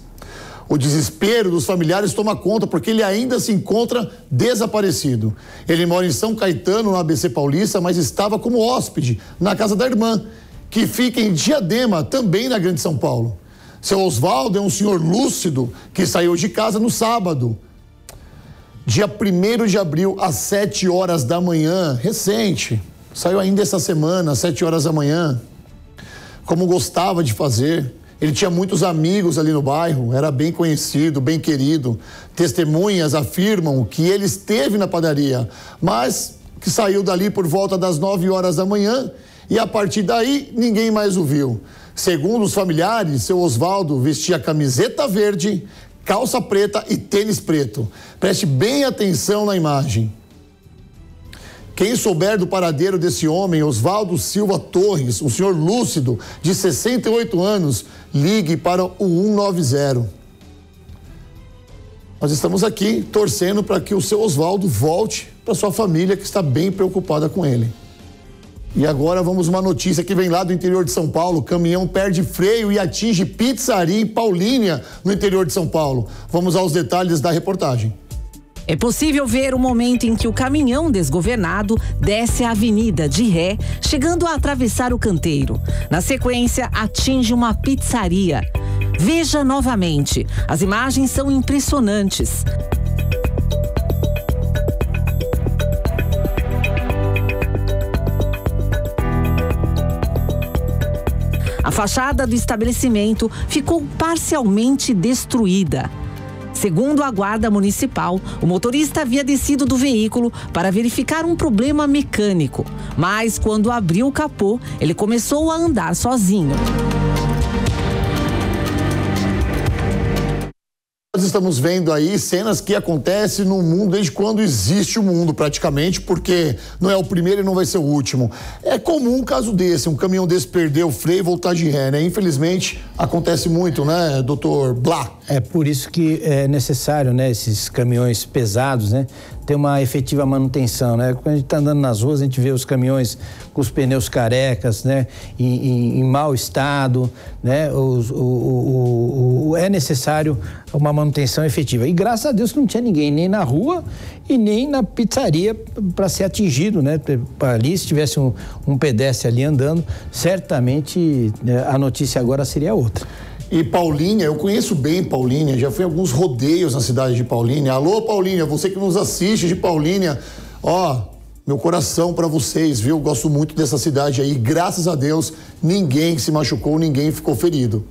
O desespero dos familiares toma conta porque ele ainda se encontra desaparecido. Ele mora em São Caetano, no ABC Paulista, mas estava como hóspede na casa da irmã, que fica em Diadema, também na Grande São Paulo. Seu Osvaldo é um senhor lúcido que saiu de casa no sábado, dia 1º de abril, às 7 horas da manhã, recente, saiu ainda essa semana, às 7 horas da manhã, como gostava de fazer. Ele tinha muitos amigos ali no bairro, era bem conhecido, bem querido. Testemunhas afirmam que ele esteve na padaria, mas que saiu dali por volta das 9 horas da manhã e a partir daí ninguém mais o viu. Segundo os familiares, seu Osvaldo vestia camiseta verde, calça preta e tênis preto. Preste bem atenção na imagem. Quem souber do paradeiro desse homem, Osvaldo Silva Torres, um senhor lúcido, de 68 anos, ligue para o 190. Nós estamos aqui torcendo para que o seu Osvaldo volte para sua família, que está bem preocupada com ele. E agora vamos uma notícia que vem lá do interior de São Paulo. Caminhão perde freio e atinge pizzaria em Paulínia, no interior de São Paulo. Vamos aos detalhes da reportagem. É possível ver o momento em que o caminhão desgovernado desce a avenida de ré, chegando a atravessar o canteiro. Na sequência, atinge uma pizzaria. Veja novamente. As imagens são impressionantes. A fachada do estabelecimento ficou parcialmente destruída. Segundo a Guarda Municipal, o motorista havia descido do veículo para verificar um problema mecânico, mas quando abriu o capô, ele começou a andar sozinho. Nós estamos vendo aí cenas que acontecem no mundo desde quando existe o mundo, praticamente, porque não é o primeiro e não vai ser o último. É comum um caso desse, um caminhão desse perder o freio e voltar de ré, né? Infelizmente, acontece muito, né, doutor Blá? É por isso que é necessário, né, esses caminhões pesados, né, ter uma efetiva manutenção, né? Quando a gente está andando nas ruas, a gente vê os caminhões com os pneus carecas, né, em mau estado, né? É necessário uma manutenção efetiva. E graças a Deus que não tinha ninguém, nem na rua e nem na pizzaria para ser atingido, né? Ali, se tivesse um pedestre ali andando, certamente, né, a notícia agora seria outra. E Paulínia, eu conheço bem Paulínia, já fui a alguns rodeios na cidade de Paulínia. Alô, Paulínia, você que nos assiste de Paulínia, ó, meu coração pra vocês, viu? Gosto muito dessa cidade aí, graças a Deus, ninguém se machucou, ninguém ficou ferido.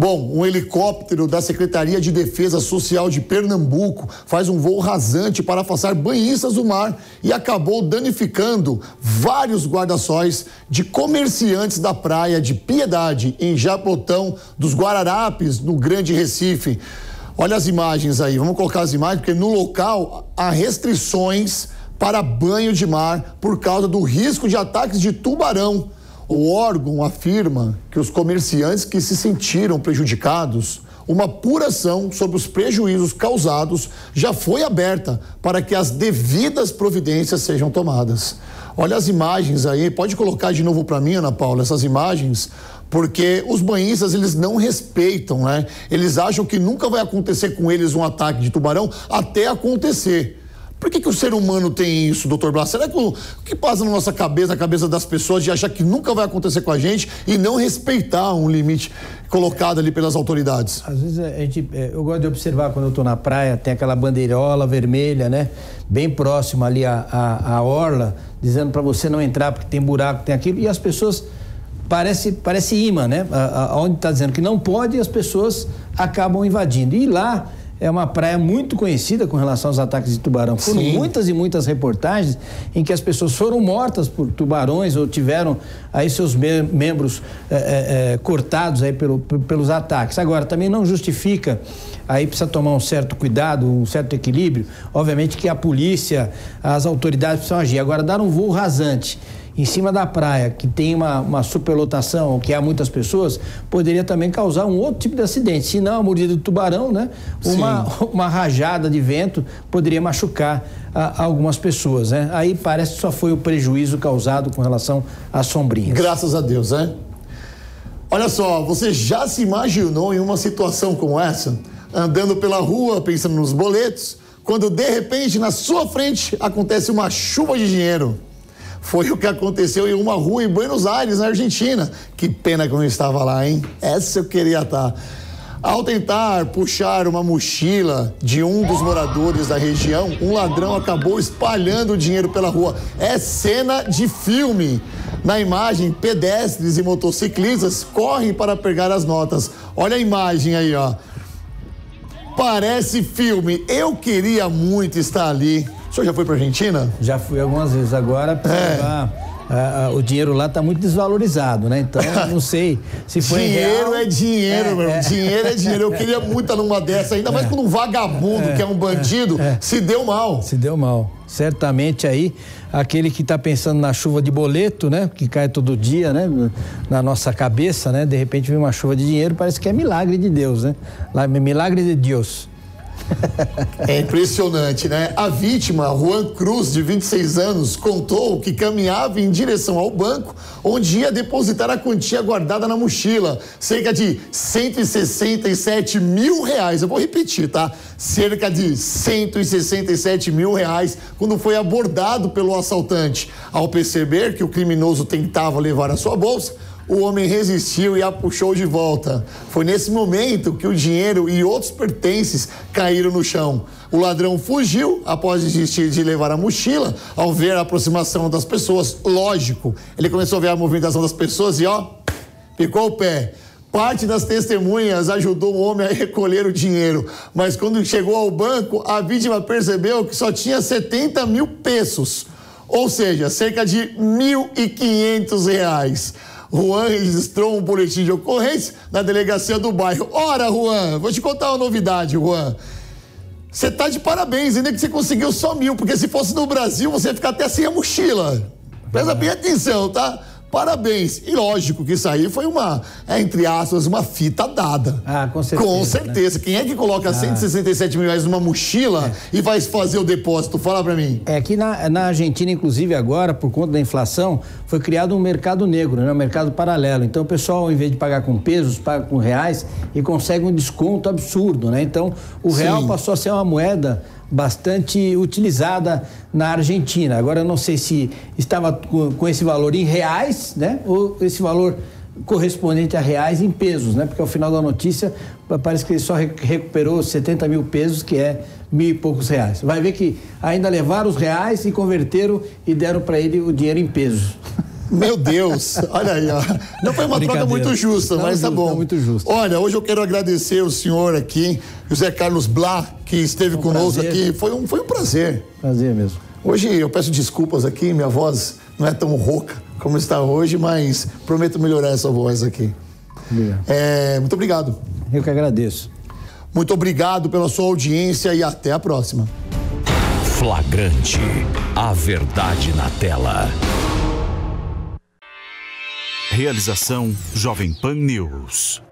Bom, um helicóptero da Secretaria de Defesa Social de Pernambuco faz um voo rasante para afastar banhistas do mar e acabou danificando vários guarda-sóis de comerciantes da praia de Piedade, em Japotão dos Guararapes, no Grande Recife. Olha as imagens aí, vamos colocar as imagens, porque no local há restrições para banho de mar por causa do risco de ataques de tubarão. O órgão afirma que os comerciantes que se sentiram prejudicados, uma apuração sobre os prejuízos causados já foi aberta para que as devidas providências sejam tomadas. Olha as imagens aí, pode colocar de novo para mim, Ana Paula, essas imagens, porque os banhistas, eles não respeitam, né? Eles acham que nunca vai acontecer com eles um ataque de tubarão até acontecer. Por que o ser humano tem isso, doutor Blas? Será que o que passa na nossa cabeça, na cabeça das pessoas, de achar que nunca vai acontecer com a gente e não respeitar um limite colocado ali pelas autoridades? Às vezes eu gosto de observar quando eu estou na praia, tem aquela bandeirola vermelha, né? Bem próxima ali à orla, dizendo para você não entrar porque tem buraco, tem aquilo, e as pessoas parece imã, né? Onde está dizendo que não pode, as pessoas acabam invadindo. E lá é uma praia muito conhecida com relação aos ataques de tubarão. Foram muitas e muitas reportagens em que as pessoas foram mortas por tubarões ou tiveram aí seus membros cortados aí pelos ataques. Agora, também não justifica, aí precisa tomar um certo cuidado, um certo equilíbrio. Obviamente que a polícia, as autoridades precisam agir. Agora, dar um voo rasante em cima da praia, que tem uma superlotação, ou que há muitas pessoas, poderia também causar um outro tipo de acidente. Se não a mordida do tubarão, né? Uma rajada de vento poderia machucar algumas pessoas, né? Aí parece que só foi o prejuízo causado com relação às sombrinhas. Graças a Deus, né? Olha só, você já se imaginou em uma situação como essa? Andando pela rua, pensando nos boletos, quando de repente na sua frente acontece uma chuva de dinheiro. Foi o que aconteceu em uma rua em Buenos Aires, na Argentina. Que pena que eu não estava lá, hein? Essa eu queria estar. Ao tentar puxar uma mochila de um dos moradores da região, um ladrão acabou espalhando o dinheiro pela rua. É cena de filme. Na imagem, pedestres e motociclistas correm para pegar as notas. Olha a imagem aí, ó. Parece filme. Eu queria muito estar ali. O senhor já foi para a Argentina? Já fui algumas vezes. Agora, o dinheiro lá está muito desvalorizado, né? Então, não sei se foi dinheiro real. É dinheiro, meu. Dinheiro é dinheiro. Eu queria muito estar numa dessa, ainda mais quando um vagabundo, que é um bandido, se deu mal. Se deu mal. Certamente aí, aquele que está pensando na chuva de boleto, né? Que cai todo dia, né? Na nossa cabeça, né? De repente vem uma chuva de dinheiro, parece que é milagre de Deus, né? Milagre de Deus. É impressionante, né? A vítima, Juan Cruz, de 26 anos, contou que caminhava em direção ao banco, onde ia depositar a quantia guardada na mochila, cerca de 167 mil reais. Eu vou repetir, tá? Cerca de 167 mil reais, quando foi abordado pelo assaltante. Ao perceber que o criminoso tentava levar a sua bolsa, o homem resistiu e a puxou de volta. Foi nesse momento que o dinheiro e outros pertences caíram no chão. O ladrão fugiu após desistir de levar a mochila. Ao ver a aproximação das pessoas, lógico, ele começou a ver a movimentação das pessoas e picou o pé. Parte das testemunhas ajudou o homem a recolher o dinheiro, mas quando chegou ao banco, a vítima percebeu que só tinha 70 mil pesos, ou seja, cerca de 1.500 reais. Juan registrou um boletim de ocorrência na delegacia do bairro. Ora, Juan, vou te contar uma novidade, Juan. Você tá de parabéns, ainda que você conseguiu só 1.000, porque se fosse no Brasil, você ia ficar até sem a mochila. Presta bem atenção, tá? Parabéns. E lógico que isso aí foi entre aspas, uma fita dada. Com certeza. Com certeza. Né? Quem é que coloca 167 mil reais numa mochila e vai fazer o depósito? Fala pra mim. Que na Argentina, inclusive agora, por conta da inflação, foi criado um mercado negro, né? Um mercado paralelo. Então o pessoal, ao invés de pagar com pesos, paga com reais e consegue um desconto absurdo, né? Então o real passou a ser uma moeda bastante utilizada na Argentina. Agora eu não sei se estava com esse valor em reais, né? Ou esse valor correspondente a reais em pesos, né? Porque ao final da notícia parece que ele só recuperou 70 mil pesos, que é 1.000 e poucos reais. Vai ver que ainda levaram os reais e converteram e deram para ele o dinheiro em pesos. Meu Deus, olha aí, ó. Não foi uma troca muito justa, mas tá bom. Muito justo. Olha, hoje eu quero agradecer o senhor aqui, José Carlos Blá, que esteve conosco aqui. Foi um prazer. Prazer mesmo. Hoje eu peço desculpas aqui, minha voz não é tão rouca como está hoje, mas prometo melhorar essa voz aqui. Muito obrigado. Eu que agradeço. Muito obrigado pela sua audiência e até a próxima. Flagrante, a verdade na tela. Realização Jovem Pan News.